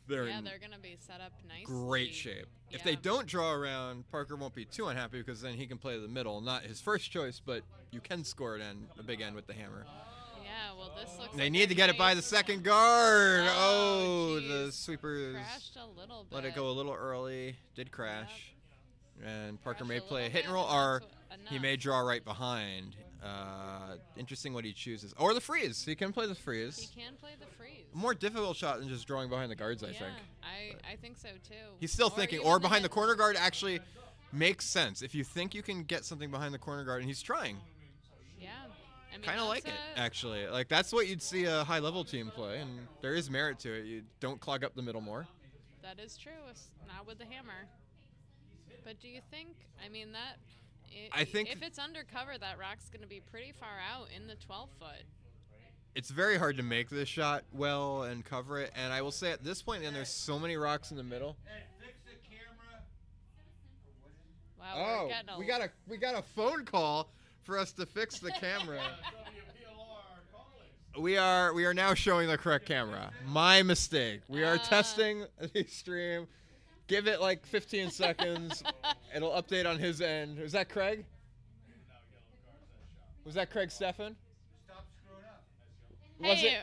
they're in they're going to be set up nicely. great shape. Yeah. If they don't draw around, Parker won't be too unhappy because then he can play the middle. Not his first choice, but you can score a big end with the hammer. Yeah, well, this looks They like need a to get it by the nice- second guard. Oh, The geez. sweepers Crashed a little bit. let it go a little early. Did crash. And Parker Crashed may a play a little hit and bit, roll, and or that's he enough. may draw right behind. Interesting what he chooses. Or the freeze. He can play the freeze. He can play the freeze. A more difficult shot than just drawing behind the guards, I yeah, think. I think so too. He's still thinking. even Or behind the hit- corner guard actually makes sense. If you think you can get something behind the corner guard, and he's trying. Yeah. I mean, Kind of like that's it, actually. Like, that's what you'd see a high-level team play, and there is merit to it. You don't clog up the middle more. That is true. It's not with the hammer. But do you think, that... I think- if it's undercover, that rock's going to be pretty far out in the 12-foot. It's very hard to make this shot well and cover it, and I will say at this point, and there's so many rocks in the middle. Wow, we're getting we got a phone call for us to fix the camera. We are now showing the correct camera. My mistake. We are testing the stream. Give it like 15 seconds. It'll update on his end. Was that Craig? Was that Craig Stefan? Was Hey, it?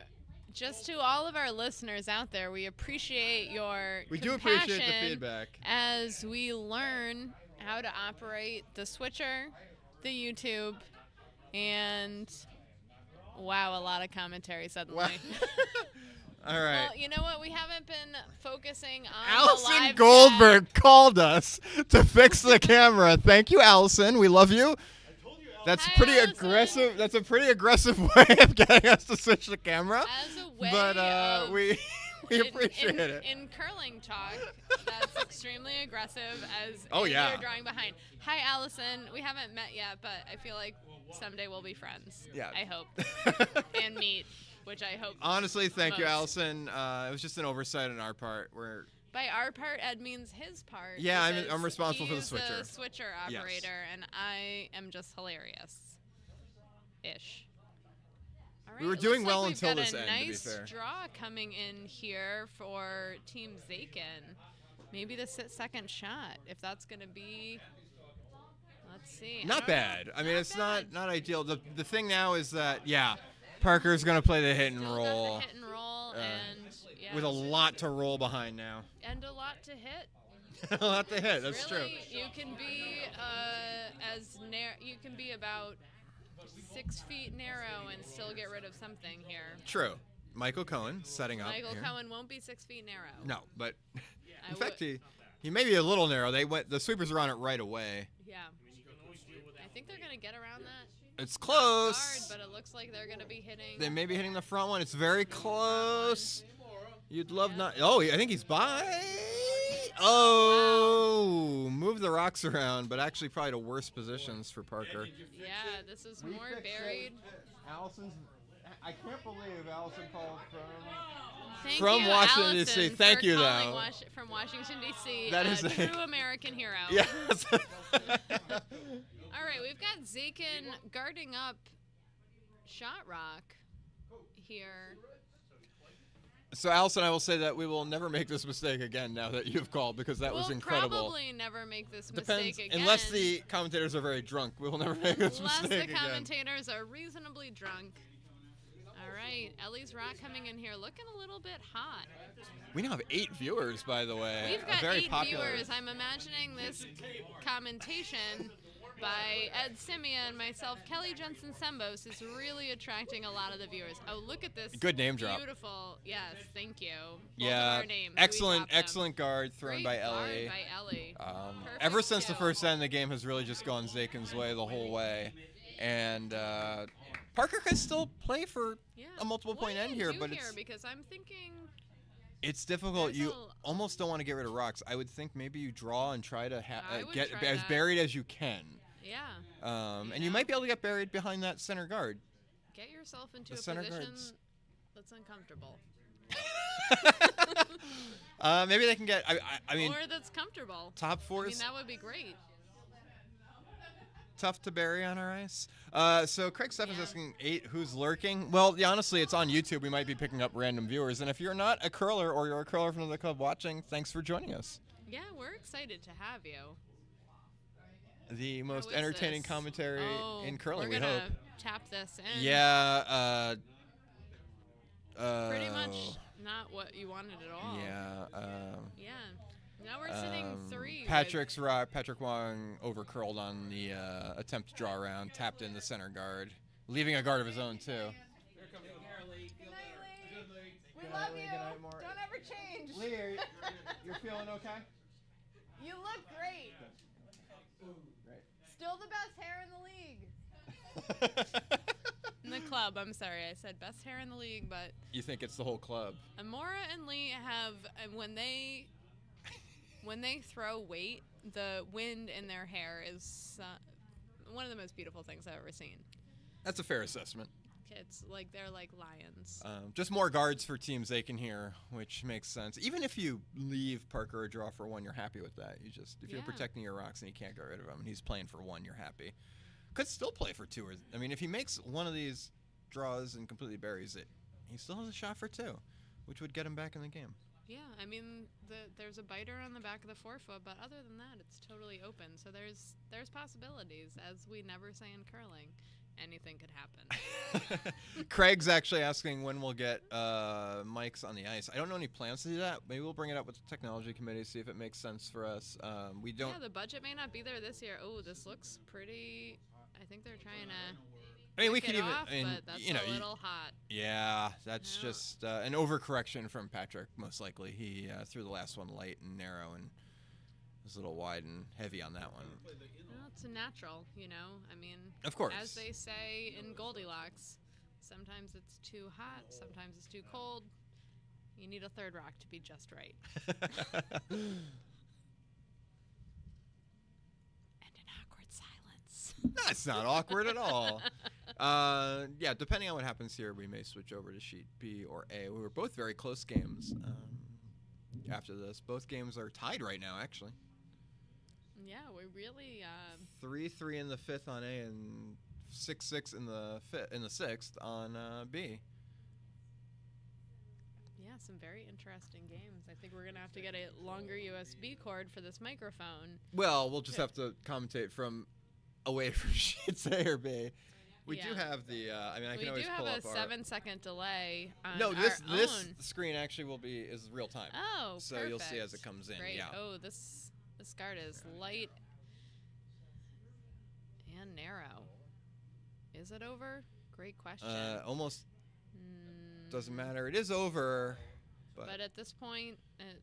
just to all of our listeners out there, we appreciate your We do appreciate the compassion feedback. as we learn how to operate the switcher, the YouTube, and wow, a lot of commentary suddenly. Wow. All right. Well, you know what? We haven't been focusing on the Allison live Goldberg called us to fix the camera. Thank you, Allison. We love you. That's Hi, pretty Allison. aggressive. That's a pretty aggressive way of getting us to switch the camera. As a way But of we appreciate in, it. In curling talk, that's extremely aggressive as Oh, yeah. you're drawing behind. Hi, Allison. We haven't met yet, but I feel like someday we'll be friends. Yeah. I hope. And meet, which I hope. Honestly, thank you, most. Allison. It was just an oversight on our part. By our part, Ed means his part. Yeah, I'm because responsible for the he's switcher. the switcher Yes. operator, and I am just hilarious. Ish. All right, We were it doing looks well like until we've got this a end, to be nice fair. draw coming in here for Team Zakin. Maybe the second shot, if that's going to be. Let's see. Not bad. Know. I mean, it's bad. not ideal. The thing now is that, yeah, Parker's going to play the hit and Still roll. got the hit and roll, and yeah. With a lot to roll behind now. And a lot to hit. A lot to hit, that's really, true. You can be you can be about 6 feet narrow and still get rid of something here. True. Michael Cohen setting up. Michael here. Cohen won't be 6 feet narrow. No, but in fact, he may be a little narrow. The sweepers are on it right away. Yeah. I think they're going to get around that. It's close. Guard, but it looks like they're going to be hitting. They may be hitting the front one. It's very close. You'd love not. Oh, I think he's by. Oh, move the rocks around, but actually probably to worse positions for Parker. Yeah, this is more buried. Allison's. I can't believe Allison called Thank from you, Washington, Allison, D.C. Thank for you, calling though. From Washington, D.C. That is a true American hero. Yes. All right, we've got Zakin guarding up Shot Rock here. So, Allison, I will say that we will never make this mistake again now that you've called, because that was incredible. We'll probably never make this Depends, mistake again. unless the commentators are very drunk. We will never make this Unless mistake the again. commentators are reasonably drunk. All right, Ellie's Rock coming in here looking a little bit hot. We now have 8 viewers, by the way. We've got very 8 popular. viewers. I'm imagining this commentation by Ed Simia and myself, Kelly Jensen Sembos, is really attracting a lot of the viewers. Oh, look at this. Good name drop. Beautiful. Yes, thank you. Both Yeah, of our names. excellent, We got them. excellent guard thrown Great by guard Ellie. by Ellie. Ever Perfect since the skill. first end, the game has really just gone Zakin's way the whole way, and Parker can still play for a multiple point end here, but it's because I'm thinking it's difficult. there's You a- almost don't want to get rid of rocks. I would think maybe you draw and try to I would get try as that. buried as you can. yeah. And you might be able to get buried behind that center guard. Get yourself into The a center position guards. that's uncomfortable. Maybe they can get. I mean, or that's comfortable. top 4 I mean, is that would be great. tough to bury on our ice. So Craig Steffen's Yeah. asking 8, who's lurking? Well, yeah, honestly, it's on YouTube. We might be picking up random viewers. And if you're not a curler or you're a curler from the club watching, thanks for joining us. Yeah, we're excited to have you. The How most is entertaining this? commentary Oh, in curling, we're we hope. gonna tap this in. Yeah. Pretty much not what you wanted at all. Yeah. Yeah. Now we're sitting 3. Patrick Wong over curled on the attempt to draw around, tapped in the center guard, leaving a guard of his own too. We love you. Don't ever change. Lee, you're feeling okay? You look great. Great. Still the best hair in the league. In the club, I'm sorry. I said best hair in the league, but You think it's the whole club? Amora and Lee have when they throw weight, the wind in their hair is one of the most beautiful things I've ever seen. That's a fair assessment. It's like they're like lions. Just more guards for Team Zakin here, which makes sense. Even if you leave Parker a draw for 1, you're happy with that. If you're Yeah. protecting your rocks and you can't get rid of him, and he's playing for 1, you're happy. Could still play for 2. I mean, if he makes one of these draws and completely buries it, he still has a shot for 2, which would get him back in the game. Yeah, I mean, there's a biter on the back of the forefoot, but other than that, it's totally open. So there's possibilities, as we never say in curling. Anything could happen. Craig's actually asking when we'll get mics on the ice. I don't know any plans to do that. Maybe we'll bring it up with the technology committee, see if it makes sense for us. We don't. Yeah, the budget may not be there this year. Oh, this looks pretty. I think they're trying to. I mean, we kick could it even. off, I mean, but that's you know, a little hot. yeah, that's Yeah. just an overcorrection from Patrick. Most likely, he threw the last one light and narrow, and was a little wide and heavy on that one. Well, it's a natural, you know. I mean, Of course. as they say in Goldilocks, sometimes it's too hot, sometimes it's too cold. You need a third rock to be just right. And an awkward silence. That's not awkward at all. Yeah, depending on what happens here, we may switch over to sheet B or A. We were both very close games after this. Both games are tied right now, actually. Yeah, we really. 3-3 in the 5th on A and 6-6 in the sixth on B. Yeah, some very interesting games. I think we're going to have to get a longer USB cord for this microphone. Well, we'll just have to commentate from away from sheets A or B. We do have the. I mean, I can always pull up our. We do have a 7-second delay. On No, this own. screen actually is real time. Oh, so perfect. you'll see as it comes in. Great. Yeah. Oh, this card is light and narrow. Is it over? Great question. Almost doesn't matter. It is over, but at this point,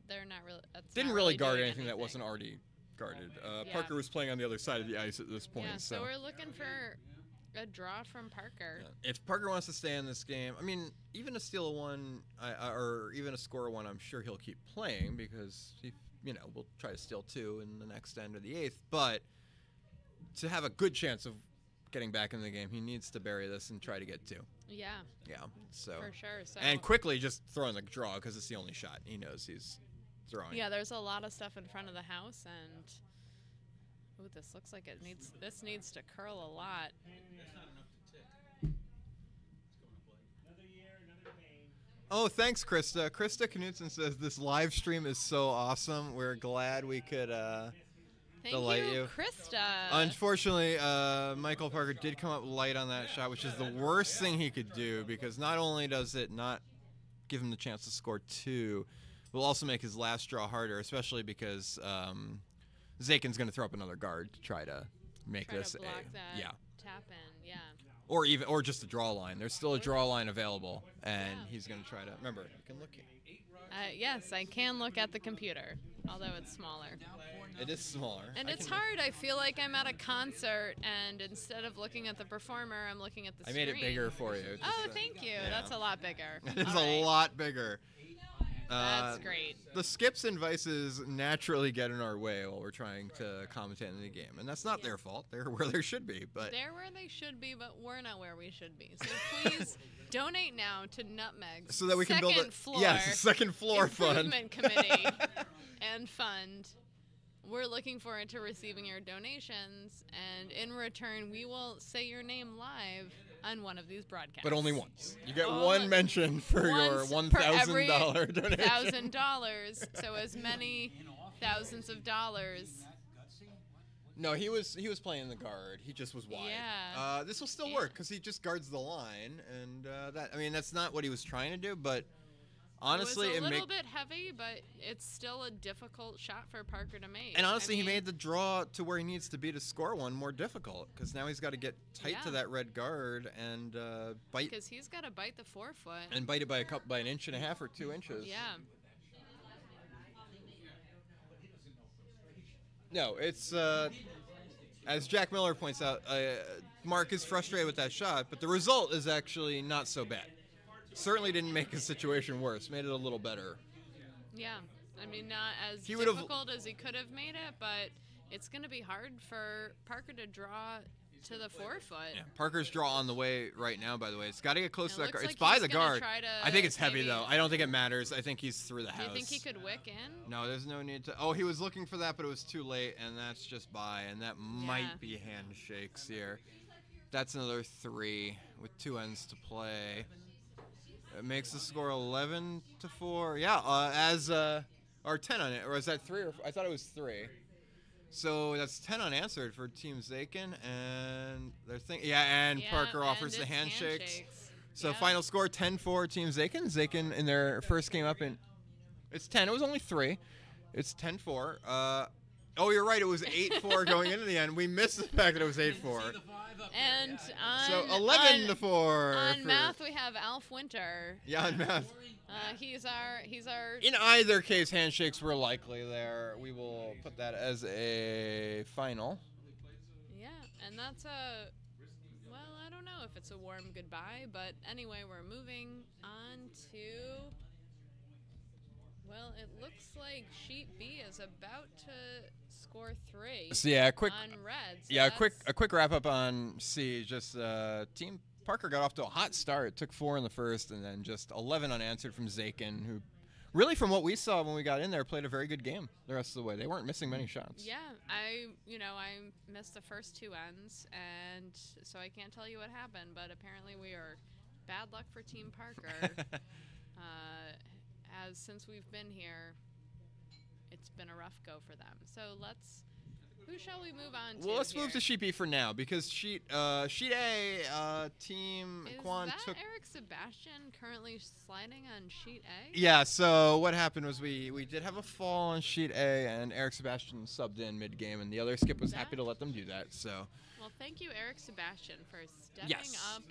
they're not really. Didn't really guard anything that wasn't already guarded. Yeah. Parker was playing on the other side of the ice at this point. Yeah, so we're looking for a draw from Parker. Yeah. If Parker wants to stay in this game, I mean, even a steal of one or even a score of one, I'm sure he'll keep playing because he, will try to steal two in the next end of the eighth. But to have a good chance of getting back in the game, he needs to bury this and try to get two. Yeah. Yeah. So for sure. So and quickly just throw in the draw because it's the only shot he knows he's throwing. Yeah, there's a lot of stuff in front of the house, and ooh, this looks like this needs to curl a lot. Oh, thanks, Krista. Krista Knutson says this live stream is so awesome. We're glad we could delight you. Krista. Unfortunately, Michael Parker did come up light on that shot, which is the worst thing he could do because not only does it not give him the chance to score two, it will also make his last draw harder, especially because Zakin's going to throw up another guard to try to make this to block a that tap in, yeah. Or just a draw line. There's still a draw line available, and he's going to try to remember. You can look here. Yes, I can look at the computer, although it's smaller. It is smaller. And it's hard. I feel like I'm at a concert, and instead of looking at the performer, I'm looking at the screen. I made it bigger for you. Oh, thank you. Yeah. That's a lot bigger. It is a lot bigger. That's great. The skips and vices naturally get in our way while we're trying to commentate in the game, and that's not their fault. They're where they should be, but they're where they should be, but we're not where we should be. So please donate now to Nutmeg, so that we can build a second floor improvement committee and fund. We're looking forward to receiving your donations, and in return, we will say your name live on one of these broadcasts. But only once. You get one mention for your $1,000 donation. $1,000, so as many thousands of dollars. No, he was playing the guard. He just was wide. Yeah. This will still work because he just guards the line, and that's not what he was trying to do, but. Honestly, it was a little bit heavy, but it's still a difficult shot for Parker to make. And honestly, he made the draw to where he needs to be to score one more difficult because now he's got to get tight to that red guard and bite. Because he's got to bite the 4-foot. And bite it by an inch and a half or 2 inches. Yeah. No, it's as Jack Miller points out, Mark is frustrated with that shot, but the result is actually not so bad. Certainly didn't make his situation worse. Made it a little better. Yeah. I mean, not as difficult as he could have made it, but it's going to be hard for Parker to draw to the 4-foot. Yeah. Parker's draw on the way right now, by the way. It's got to get close to that guard. Like it's by the guard. I think it's heavy, though. I don't think it matters. I think he's through the house. Do you think he could wick in? No, there's no need to. Oh, he was looking for that, but it was too late, and that's just by, and that might be handshakes here. That's another 3 with 2 ends to play. It makes the score 11-4. Yeah, or 10 on it. Or is that 3? Or I thought it was 3. So that's 10 unanswered for Team Zakin, and they're Parker offers the handshakes. So final score 10-4 Team Zakin. Zakin in their first game up it's 10. It was only 3. It's 10-4. Oh, you're right. It was 8-4 going into the end. We missed the fact that it was 8-4. And so 11-4. On math, we have Alf Winter. Yeah, on math. He's our. In either case, handshakes were likely there. We will put that as a final. Yeah, and that's well, I don't know if it's a warm goodbye, but anyway, we're moving on to. Well, it looks like sheet B is about to score 3. So yeah, quick on red. So yeah, a quick wrap up on C. Just Team Parker got off to a hot start. Took 4 in the first, and then just 11 unanswered from Zakin, who really, from what we saw when we got in there, played a very good game the rest of the way. They weren't missing many shots. Yeah, I missed the first 2 ends, and so I can't tell you what happened, but apparently we are bad luck for Team Parker. As since we've been here, it's been a rough go for them. So who shall we move on to? Well, let's here? move to Sheet B for now, because Sheet A, Team Is Quan that took. Eric Sebastian currently sliding on Sheet A? Yeah, so what happened was we did have a fall on Sheet A, and Eric Sebastian subbed in mid-game, and the other skip was happy to let them do that. So Well, thank you, Eric Sebastian, for stepping Yes. up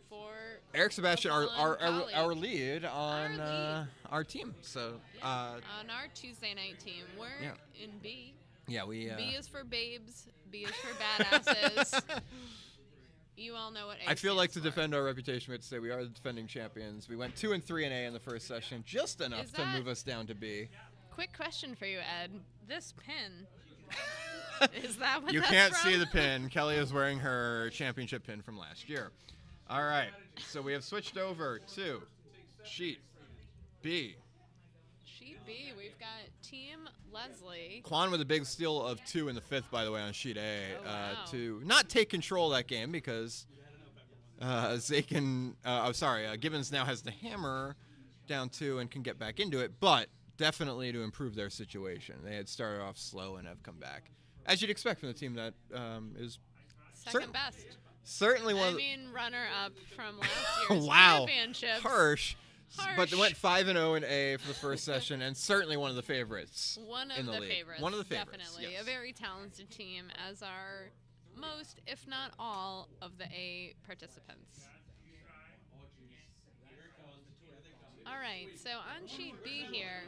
for Eric Sebastian, a fallen colleague. our lead on Our lead. our team. So on our Tuesday night team. We're Yeah. in B. yeah, we. B is for babes. B is for badasses. You all know what A I feel like to stands for. defend our reputation, we have to say we are the defending champions. We went 2 and 3 in A in the first session, just enough Is to that- move us down to B. Quick question for you, Ed. This pin, is that what You that's can't from? see the pin. Kelly is wearing her championship pin from last year. All right, so we have switched over to Sheet B. Sheet B, we've got Team Leslie. Quan with a big steal of 2 in the 5th, by the way, on Sheet A, Oh, wow. to not take control of that game because Gibbons now has the hammer down 2 and can get back into it, but definitely to improve their situation. They had started off slow and have come back, as you'd expect from the team that is Second best. certainly one I of the mean, runner-up from last year's wow, championship. harsh. But they Harsh. went 5-0 in A for the first session, and certainly one of the favorites. One of in the the league. favorites. One of the favorites, Definitely. yes. A very talented team, as are most, if not all, of the A participants. All right, so on Sheet B here.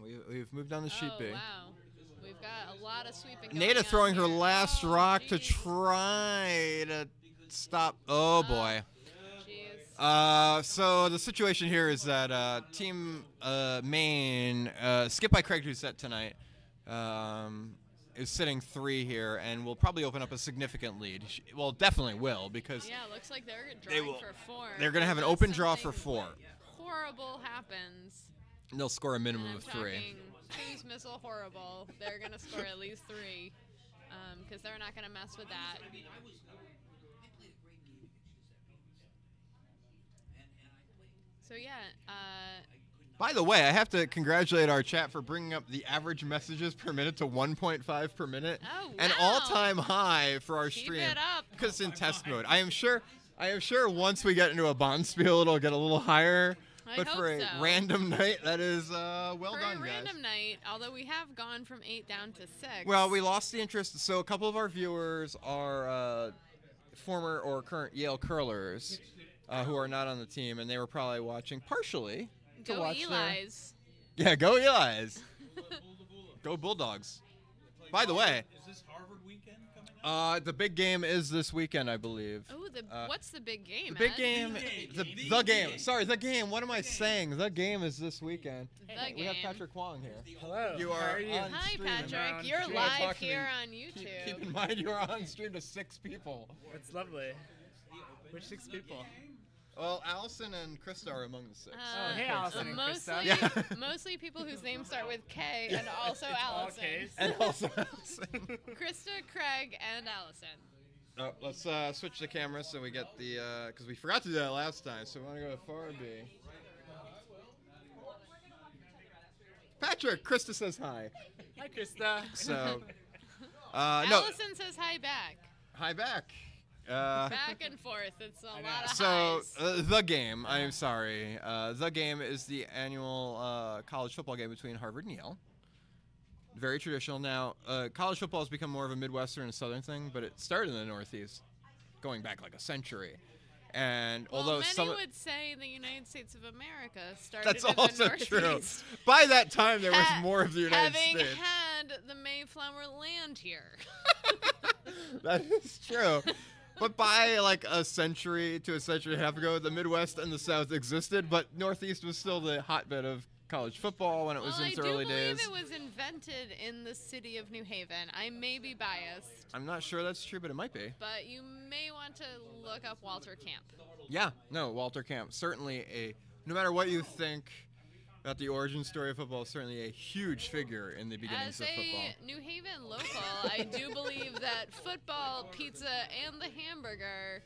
Yeah, we've moved on to Sheet Oh, B. wow. We've got a lot of sweeping going Nada on throwing her here. last Oh, rock to geez. try to stop. Oh boy. Jeez. So the situation here is that Team Maine, skipped by Craig Doucette tonight, is sitting 3 here and will probably open up a significant lead. Well, definitely will, because Yeah, looks like they're drawing will- for 4. they're going to have an Unless open draw for something 4. horrible happens. And they'll score a And minimum I'm of 3. talking cruise missile horrible. They're going to score at least 3 because they're not going to mess with that. I played a great game against Giuseppe. And I played. So, yeah, By the way, I have to congratulate our chat for bringing up the average messages per minute to 1.5 per minute. Oh, An wow. all-time high for our Keep stream. it up. Because it's in test mode. I am sure once we get into a Bonspiel, it'll get a little higher. I But for a hope so. random night, that is well for done, a random guys. night, although we have gone from 8 down to 6. Well, we lost the interest. So a couple of our viewers are former or current Yale curlers who are not on the team, and they were probably watching partially to Go watch Eli's. Yeah, go Eli's. Go Bulldogs. By the way, Is this Harvard weekend coming up? the big game is this weekend, I believe. Oh, what's the big game? The big Ed? game, the game. Sorry, the game. What am I saying? The game is this weekend. The We have game. Patrick Wong here. Hello. You how are are you? on Hi, stream. Patrick. You're Yeah, live talk to me. here on YouTube. Keep in mind you are on stream to 6 people. It's lovely. Which 6 people? Well, Allison and Krista are among the 6. Oh, hey, Allison and mostly, Krista. Yeah. mostly people whose names start with K and also Allison. K's. And also Allison. Krista, Craig, and Allison. Let's switch the camera so we get the, because we forgot to do that last time, so we want to go to far B. Patrick, Krista says hi. Hi, Krista. So, no, Allison says hi back. hi back. Back and forth. It's a lot of So, highs. the game, I'm sorry. The game is the annual college football game between Harvard and Yale. Very traditional. Now, college football has become more of a Midwestern and Southern thing, but it started in the Northeast, going back like a century. And Well, although many some, would say the United States of America started that's in also the true. Northeast. By that time, there was Ha- more of the United having States. had the Mayflower land here. That is true. But by like a century to a century and a half ago, the Midwest and the South existed, but Northeast was still the hotbed of college football when it was Well, in its I early do believe days. it was invented in the city of New Haven. I may be biased, I'm not sure that's true, but it might be. but you may want to look up Walter Camp. Yeah, no, Walter Camp. Certainly no matter what you think about the origin story of football. Certainly a huge figure in the beginnings As of football. a New Haven local, I do believe that football, pizza, and the hamburger,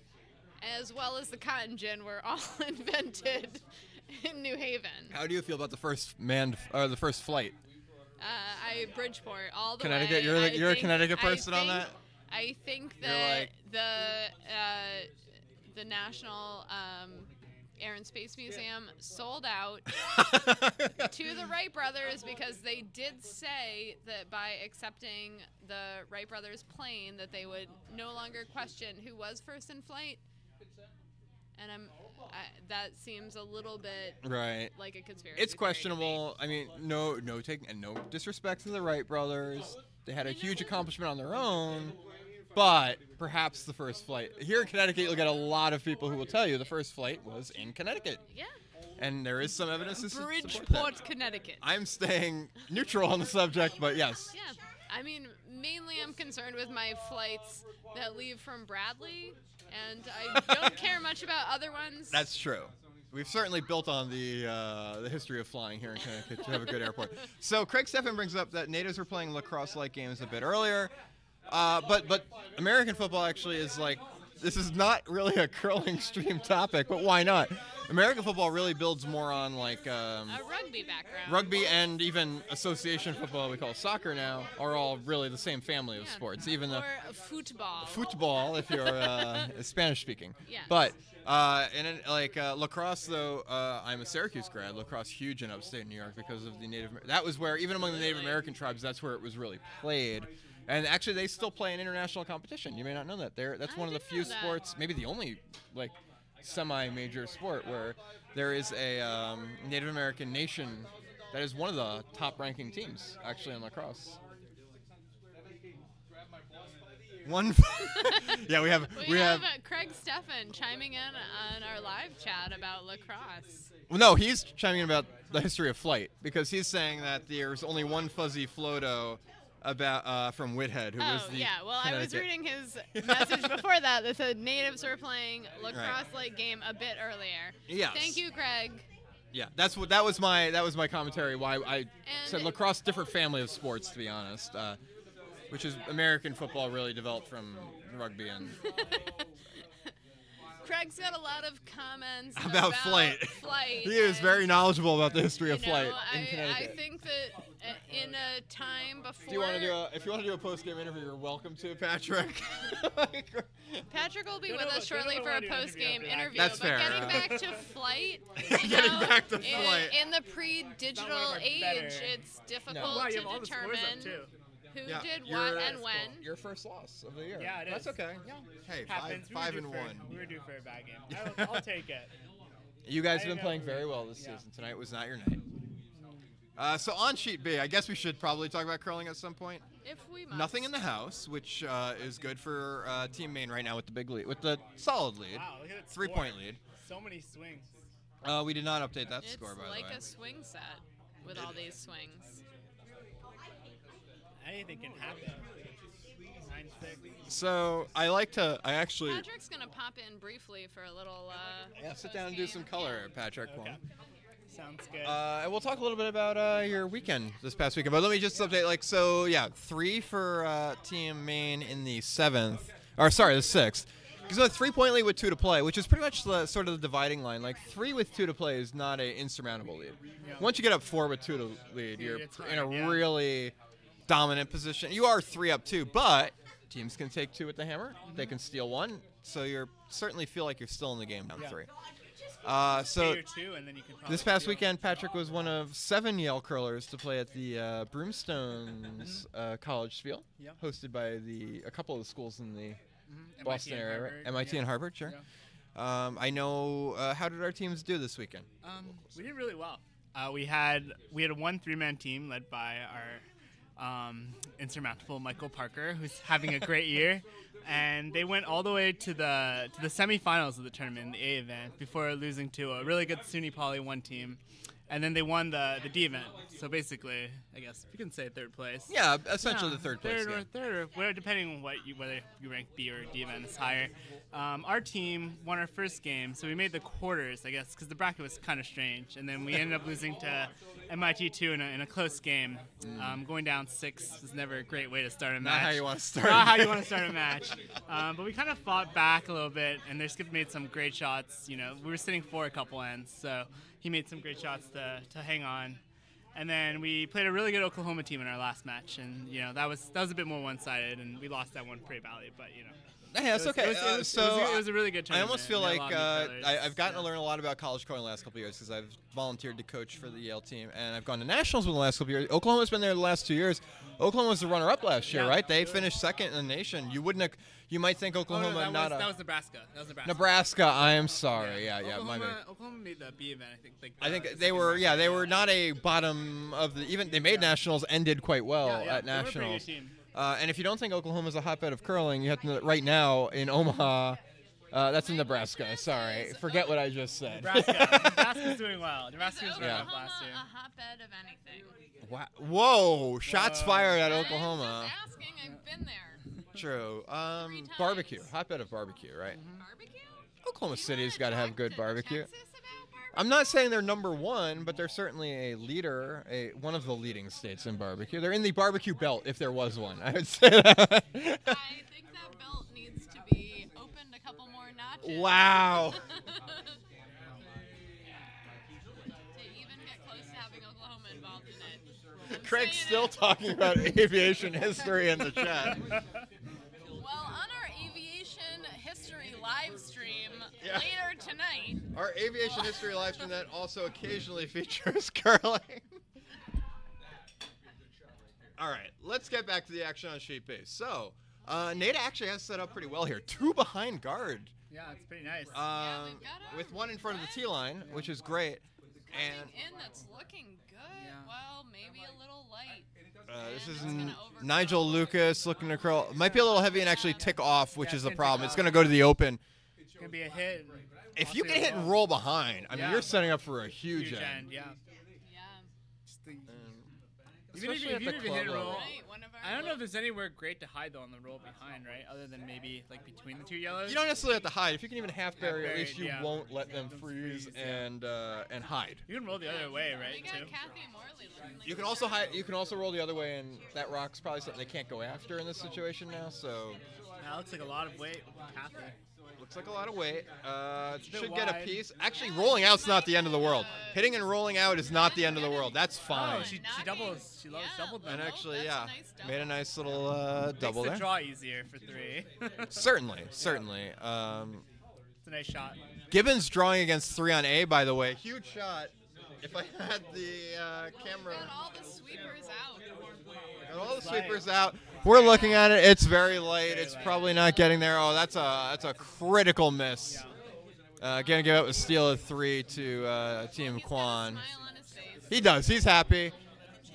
as well as the cotton gin, were all invented in New Haven. How do you feel about the first flight? Bridgeport, all the Connecticut. way. You're a Connecticut person on that. I think You're that like- the National Air and Space Museum sold out to the Wright brothers because they did say that by accepting the Wright brothers plane that they would no longer question who was first in flight. And that seems a little bit Right. like a conspiracy. It's theory to me. questionable. I mean, no disrespect to the Wright brothers. They had a huge accomplishment on their own, but perhaps the first flight here in Connecticut, you'll get a lot of people who will tell you the first flight was in Connecticut, Yeah. and there is some evidence to support that. Bridgeport, Connecticut. I'm staying neutral on the subject, but yes. Yeah. I mean, mainly I'm concerned with my flights that leave from Bradley, and I don't care much about other ones. That's true. We've certainly built on the history of flying here in Connecticut to have a good airport. So Craig Steffen brings up that natives were playing lacrosse-like games a bit earlier, but American football actually is like, this is not really a curling stream topic, but why not? American football really builds more on like a rugby background. rugby and even association football we call soccer now are all really the same family of Yeah. sports, even though Or football. football if you're Spanish speaking. Yes. But lacrosse though, I'm a Syracuse grad. Lacrosse huge in upstate New York because of the that was where even among the Native American tribes that's where it was really played. And actually they still play in international competition. You may not know that. That's I one of the didn't few know that. sports, maybe the only like semi-major sport where there is a Native American nation that is one of the top-ranking teams actually in lacrosse. One, yeah, we have Craig Steffen chiming in on our live chat about lacrosse. Well, no, he's chiming in about the history of flight because he's saying that there's only one fuzzy floto about from Whithead, who was the I was Connecticut- reading his message before that said natives were playing lacrosse-like game a bit earlier. Yes. Thank you, Craig. Yeah, that was my commentary. Why I said And- lacrosse, different family of sports, to be honest, which is American football really developed from rugby and Craig's got a lot of comments about flight. He is and, very knowledgeable about the history of you know, flight in I Connecticut. think that in a time before. Do you want to do if you want to do a post-game interview, you're welcome to, Patrick. Patrick will be Don't with know us what- shortly don't know for a what to do post-game after that. interview. That's but fair. getting back to flight, Getting back to flight. in the pre-digital Not one of our age, better- it's difficult Wow, you to have all the scores up determine too. who Yeah, did your- what that's and when. Your first loss of the year. Yeah, it That's is. okay. Yeah. Hey, Happens. five we and were due one. We were due for a bad game. I'll take it. You guys I have been know. playing very well this Yeah. season. Tonight was not your night. So on sheet B, I guess we should probably talk about curling at some point. If we must. Nothing in the house, which is good for Team Maine right now with the big lead, with the solid lead, Wow, look at that 3-point score. lead. So many swings. We did not update that It's score by like the way. a swing set with all these swings. Anything can happen. 9-6. So I actually Patrick's gonna pop in briefly for a little. sit down and do some post-game. color, Patrick. Okay. Sounds good. And we'll talk a little bit about your weekend this past weekend. But let me just update. 3 for Team Maine in the 7th. Or, sorry, the 6th. Because a 3-point lead with 2 to play, which is pretty much sort of the dividing line. Like, 3 with 2 to play is not an insurmountable lead. Yeah. Once you get up 4 with 2 to lead, Yeah, you're it's in a hard, yeah. really dominant position. You are 3 up 2, but teams can take 2 with the hammer. They can steal 1. So you certainly feel like you're still in the game down Yeah. 3. Take So your 2, and then you can probably this past steal. weekend, Patrick was one of 7 Yale curlers to play at the Broomstones College Spiel, Yep. hosted by a couple of the schools in the MIT Boston and area, right? Harvard, MIT yeah. and Harvard, sure. Yeah. I know. How did our teams do this weekend? We did really well. We had a 1 3-man team led by our insurmountable Michael Parker, who's having a great year, and they went all the way to the semifinals of the tournament in the A event before losing to a really good SUNY Poly 1 team, and then they won the D event. So basically, I guess you can say third place. Yeah, essentially the third place. Third, or where, depending on whether you rank B or D event is higher. Our team won our first game, so we made the quarters, I guess, because the bracket was kind of strange, and then we ended up losing to MIT2 in a close game. Going down 6 is never a great way to start a match. Not how you want to start. Not how you want to start a match. But we kind of fought back a little bit, and their skip made some great shots. You know, we were sitting 4 a couple ends, so he made some great shots to hang on. And then we played a really good Oklahoma team in our last match, and you know that was a bit more one-sided, and we lost that one pretty badly. But you know, Yeah, it's okay. It was a really good I tournament. almost feel We had like a lot of new players. I've gotten to learn a lot about college curling the last couple of years because I've volunteered to coach for the Yale team, and I've gone to nationals with the last couple of years. Oklahoma's been there the last 2 years. Oklahoma was the runner-up last year, Yeah. right? They finished second in the nation. You might think Oklahoma that was Nebraska. Nebraska. I am sorry. Yeah, my bad. Oklahoma made the B event, I think. I think they were. Yeah, they were not a bottom of the. Even they made nationals and did quite well at They were a pretty nationals. good team. And if you don't think Oklahoma's a hotbed of curling, you have to know that right now in Omaha, that's in Nebraska. Sorry, forget what I just said. Nebraska's doing well. Nebraska was Oklahoma runner-up last year. a hotbed of anything? Wow. Whoa! Shots fired at Oklahoma. I'm just asking. I've been there. True. 3 times. Barbecue. Hotbed of barbecue, right? Barbecue? Oklahoma You City's wanna got to have talk good to barbecue. Texas about barbecue? I'm not saying they're number one, but they're certainly a leader, one of the leading states in barbecue. They're in the barbecue belt, if there was one. I would say that. I think that belt needs to be opened a couple more notches. Wow. To even get close to having Oklahoma involved in it. I'm Craig's saying still it. talking about aviation history in the chat. Well, on our aviation history live stream Yeah. later tonight. Our aviation history live stream that also occasionally features curling. All right, let's get back to the action on sheet B. So, Nate actually has set up pretty well here. 2 behind guard. Yeah, it's pretty nice. we've got a With 1 in front of the T line, which is great. And Coming in that's looking good. Yeah. Well, maybe a little light. this And is it's gonna overcurl. Nigel Lucas looking to curl. Might be a little heavy and actually tick off, which Yeah, is the it's gonna problem. tick It's off. going to go to the open. It's gonna be a hit. If you Also can hit and roll behind, I mean, Yeah. you're setting up for a huge huge end. end, yeah. Yeah. Just the- Especially if at you the didn't club hit and level. roll, Right, one of our I don't know if little- there's anywhere great to hide though on the roll behind, right? Other than maybe like between the 2 yellows. You don't necessarily have to hide. If you can even half bury, at bury, least you yeah. won't let them Them freeze freeze, yeah. and hide. You can roll the other way, right? We got Too. Kathy Morley looking like You can also hide. You can also roll the other way, and that rock's probably something they can't go after in this situation now. So That looks like a lot of weight. Kathy. looks like a lot of weight. bit Should get a wide. piece. Actually, rolling out's not the end of the world. Hitting and rolling out is not the end of the world. That's Oh, fine. she Knocking. doubles. She loves Yeah. doubled And them. actually, that's yeah, a nice double. made a nice little double Makes the there. draw easier for 3. Certainly. It's a nice shot. Gibbons drawing against 3 on A, by the way. Huge shot. If I had the camera. Got all the sweepers out. Got all the It's light. sweepers out. We're looking at it. It's very light. Very It's light. probably not getting there. Oh, that's a critical miss. Gonna give up a steal of 3 to Team He's got a Kwan. smile on his face. He does. He's happy.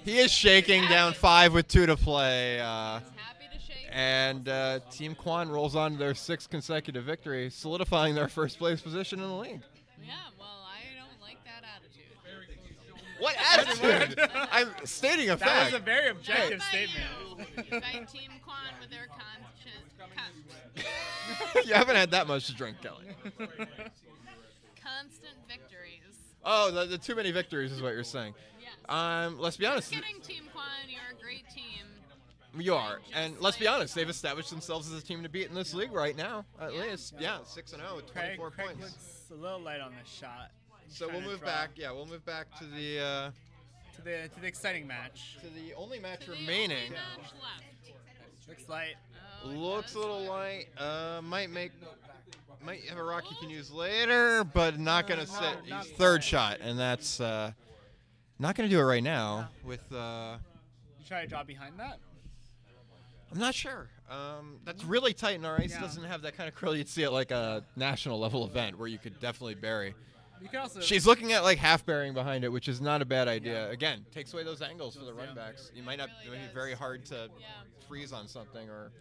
He is shaking down 5 with 2 to play. He's happy to shake. And Team Kwan rolls on to their 6th consecutive victory, solidifying their first place position in the league. Yeah, well, I don't like that attitude. What attitude? I'm stating a That was fact. a very objective Not by statement. you. By Team Kwan with their constant You haven't had that much to drink, Kelly. victories. Oh, the too many victories is what you're saying. Yes. Let's be honest. Just kidding, Team Kwan. You're a great team. You are, and let's be honest. They've established themselves as a team to beat in this league right now, at Yeah. least. Yeah, 6-0 with 24 Craig points. looks a little light on this shot. He's So trying we'll to move draw back. Yeah, we'll move back to the to the exciting match. only match To the remaining. only match left. Looks light. Oh, it Looks a does little look- light. Might have a rock you can use later, but not gonna No, sit. not Third quite. shot, and that's not gonna do it right now. With You try to draw behind that. I'm not sure. That's really tight, and our ice Yeah. doesn't have that kind of curl you'd see at like a national level event where you could definitely bury. You can also. She's looking at like half bearing behind it, which is not a bad idea. Again, takes away those angles for the Yeah. runbacks. You might not. It It really might be does. very hard to Yeah. freeze on something or.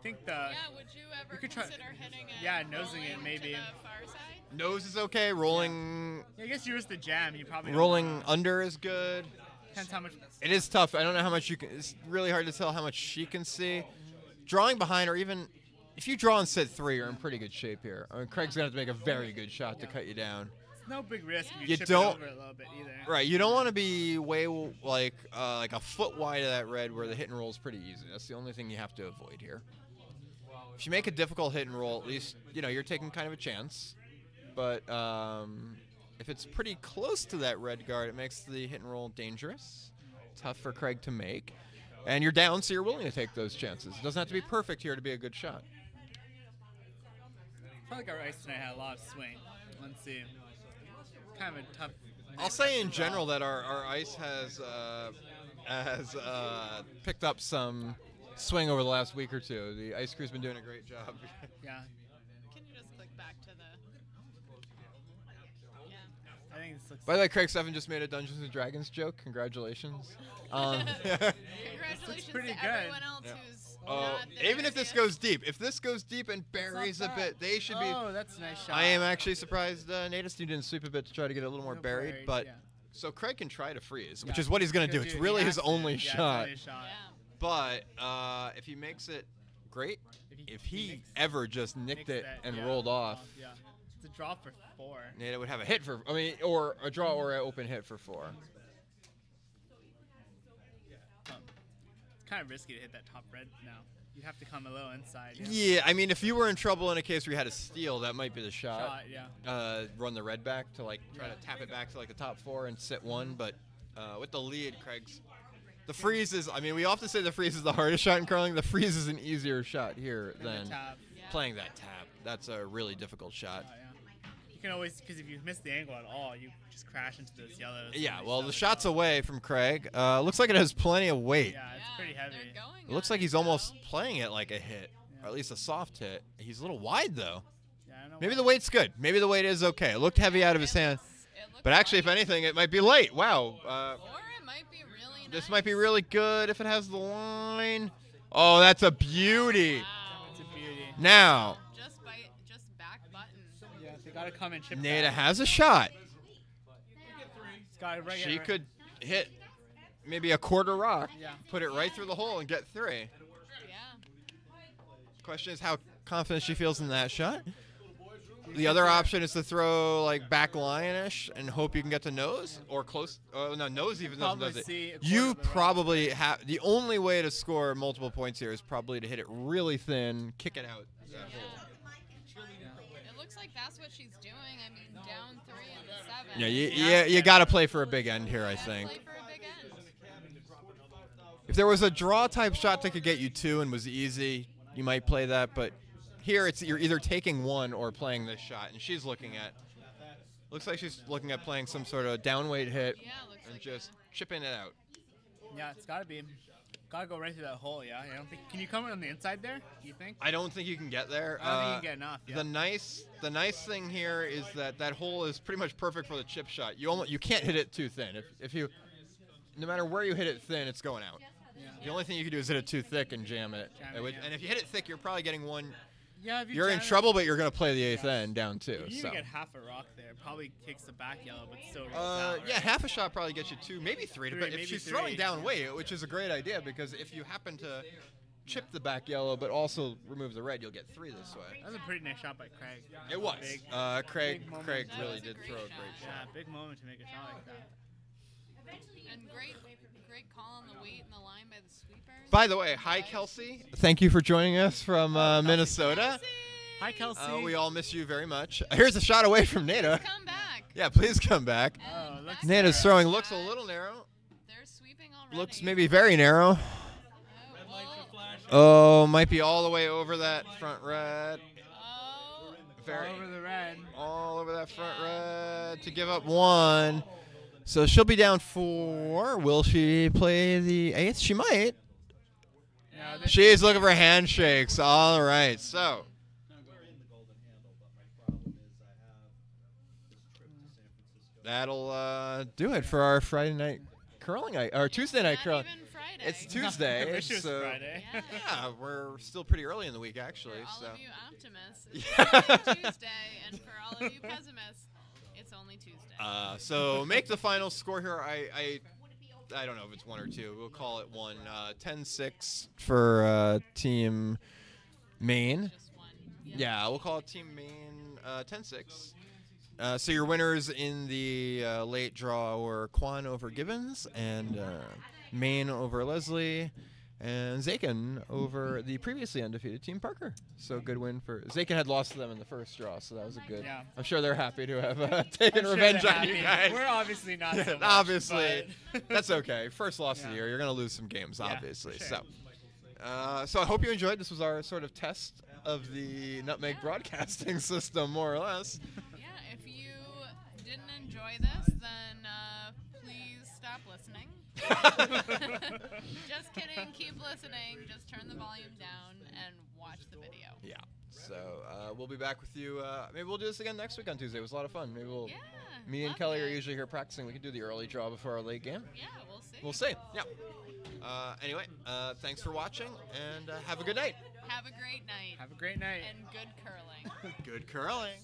think the. Yeah, would you ever You could try- consider hitting it? yeah, nosing it rolling maybe. To the far side? Nose is okay. Rolling Yeah, I guess you risk the jam. You probably rolling under is good. depends how much. It is tough. I don't know how much you can. It's really hard to tell how much she can see. Drawing behind, or even if you draw and sit 3, you're in pretty good shape here. I mean, Craig's gonna have to make a very good shot to cut you down. It's no big risk if you, You chip don't- it over a little bit either. Right, you don't want to be way like a foot wide of that red where the hit and roll is pretty easy. That's the only thing you have to avoid here. If you make a difficult hit and roll, at least you're taking kind of a chance. But if it's pretty close to that red guard, it makes the hit and roll dangerous, tough for Craig to make. And you're down, so you're willing to take those chances. It doesn't have to be perfect here to be a good shot. I feel like our ice tonight had a lot of swing. Let's see. Kind of a tough. I'll say in general that our ice has picked up some swing over the last week or two. The ice crew's been doing a great job. Yeah, Can you just click back to the? Yeah. I think this looks. By the way, Craig Seven just made a Dungeons and Dragons joke. Congratulations. Congratulations pretty to good. everyone else Yeah. who's Oh, not there even if this yet. goes deep, and buries a bad. bit, they should be. Oh, that's a nice shot. I am actually surprised Natus didn't sweep a bit to try to get it a little more buried, but yeah. so Craig can try to freeze, Yeah, which is what he's gonna he'll do. It's it. really He his has to. only Yeah, it's shot. his shot. Yeah. But if he makes it, great. If he makes- ever just nicked makes it that, and yeah, rolled off, Yeah, it's a draw for 4. Nata would have a hit for. I mean, or a draw or an open hit for 4. It's kind of risky to hit that top red now. You'd have to come a little inside. Yeah, I mean, if you were in trouble in a case where you had a steal, that might be the shot. Yeah. Run the red back to try to tap it back to the top 4 and sit 1. But with the lead, the freeze is. I mean, we often say the freeze is the hardest shot in curling. The freeze is an easier shot here than Tap. playing that tap. That's a really difficult shot. Yeah. You can always, because if you miss the angle at all, you just crash into those yellows. Yeah, and they well, shove the it shot's out. away from Craig. Looks like it has plenty of weight. Yeah, it's pretty heavy. They're going It looks on like he's though. almost playing it like a hit, or at least a soft hit. He's a little wide, though. Yeah, I don't know Maybe why. the weight's good. Maybe the weight is okay. It looked heavy out of his hand. It looks But actually, if light. anything, it might be light. Wow. Or it might be really nice. This might be really good if it has the line. Oh, that's a beauty. Wow. It's a beauty. Now, Just back button. Yeah, they gotta come and chip. Nata that. has a shot. It's gotta right She right- could hit maybe a quarter rock, Yeah. put it right through the hole, and get 3. Yeah. Question is how confident she feels in that shot. The other option is to throw back line-ish and hope you can get to nose or close. Oh no, nose even doesn't Probably does see it. a quarter You of the rock. probably have the only way to score multiple points here is probably to hit it really thin, kick it out. That hole. It looks like that's what she's doing. I mean, down 3 in the 7. Yeah, you got to play for a big end here, I think. Play for a big end. If there was a draw type shot that could get you 2 and was easy, you might play that. But here, you're either taking 1 or playing this shot, and she's looking at. Looks like she's looking at playing some sort of downweight hit Yeah, looks and like just chipping it out. Yeah, it's gotta be. Gotta go right through that hole. Yeah, I don't think. Can you come on the inside there? You think? I don't think you can get there. I don't think you can get enough. Yeah. The nice thing here is that hole is pretty much perfect for the chip shot. You can't hit it too thin. If you, no matter where you hit it thin, it's going out. Yeah. The only thing you can do is hit it too thick and jam it. Jam It it, would- yeah. And if you hit it thick, you're probably getting 1. Yeah, if you You're in jam it- trouble, but you're gonna play the 8th end down too. If you So. even get half a rock there, probably kicks the back yellow, but still rolls out. Right? Yeah, half a shot probably gets you 2, maybe 3. Three, But if maybe she's 3, throwing down yeah. weight, which is a great idea, because if you happen to chip the back yellow but also remove the red, you'll get 3 this way. That was a pretty nice shot by Craig. It was. Big, Craig big moment. Craig That really was a did great throw a shot. great shot. Yeah, big moment to make a shot like that. And great call on the weight and the line by the sweepers. By the way, hi Kelsey. Thank you for joining us from Minnesota. Hi, Kelsey. We all miss you very much. Here's a shot away from Nata. Come back. Yeah, please come back. Oh, it looks Nata's narrow. throwing looks a little narrow. They're sweeping already. Looks maybe very narrow. Oh, Oh, might be all the way over that front red. oh. Very All over the red. all over that front red to give up 1. So she'll be down 4. Will she play the 8th? She might. Yeah, this- She's looking for handshakes. All right. So that'll do it for our Friday night curling, or Tuesday night Not curling. even Friday. Friday. It's Tuesday. I wish it was so Friday. Yeah. yeah, we're still pretty early in the week actually. For all So of you optimists, Yeah. it's only Tuesday, and for all of you pessimists, it's only Tuesday. So make the final score here. I don't know if it's 1 or 2. We'll call it 1. 10-6 for Team Maine. Just one. Yeah, we'll call it Team Maine 10-6. So your winners in the late draw were Quan over Gibbons and Maine over Leslie and Zakin over the previously undefeated Team Parker. So good win for Zakin had lost to them in the first draw, so that was a good. Yeah. I'm sure they're happy to have taken I'm sure revenge they're on you happy. guys. We're obviously not so much, Obviously, but- that's okay. First loss of the Yeah. year, you're gonna lose some games, Yeah, obviously. sure. So I hope you enjoyed. This was our sort of test of the Nutmeg broadcasting system, more or less. Yeah, if you didn't enjoy this, then please stop listening. Just kidding. Keep listening. Just turn the volume down and watch the video. Yeah. So we'll be back with you. Maybe we'll do this again next week on Tuesday. It was a lot of fun. Maybe we'll. Yeah. Me and loved Kelly are it. usually here practicing. We could do the early draw before our late game. Yeah, we'll see. We'll see. Yeah. Anyway, thanks for watching and have a good night. Have a great night. Have a great night. And good curling. Good curling.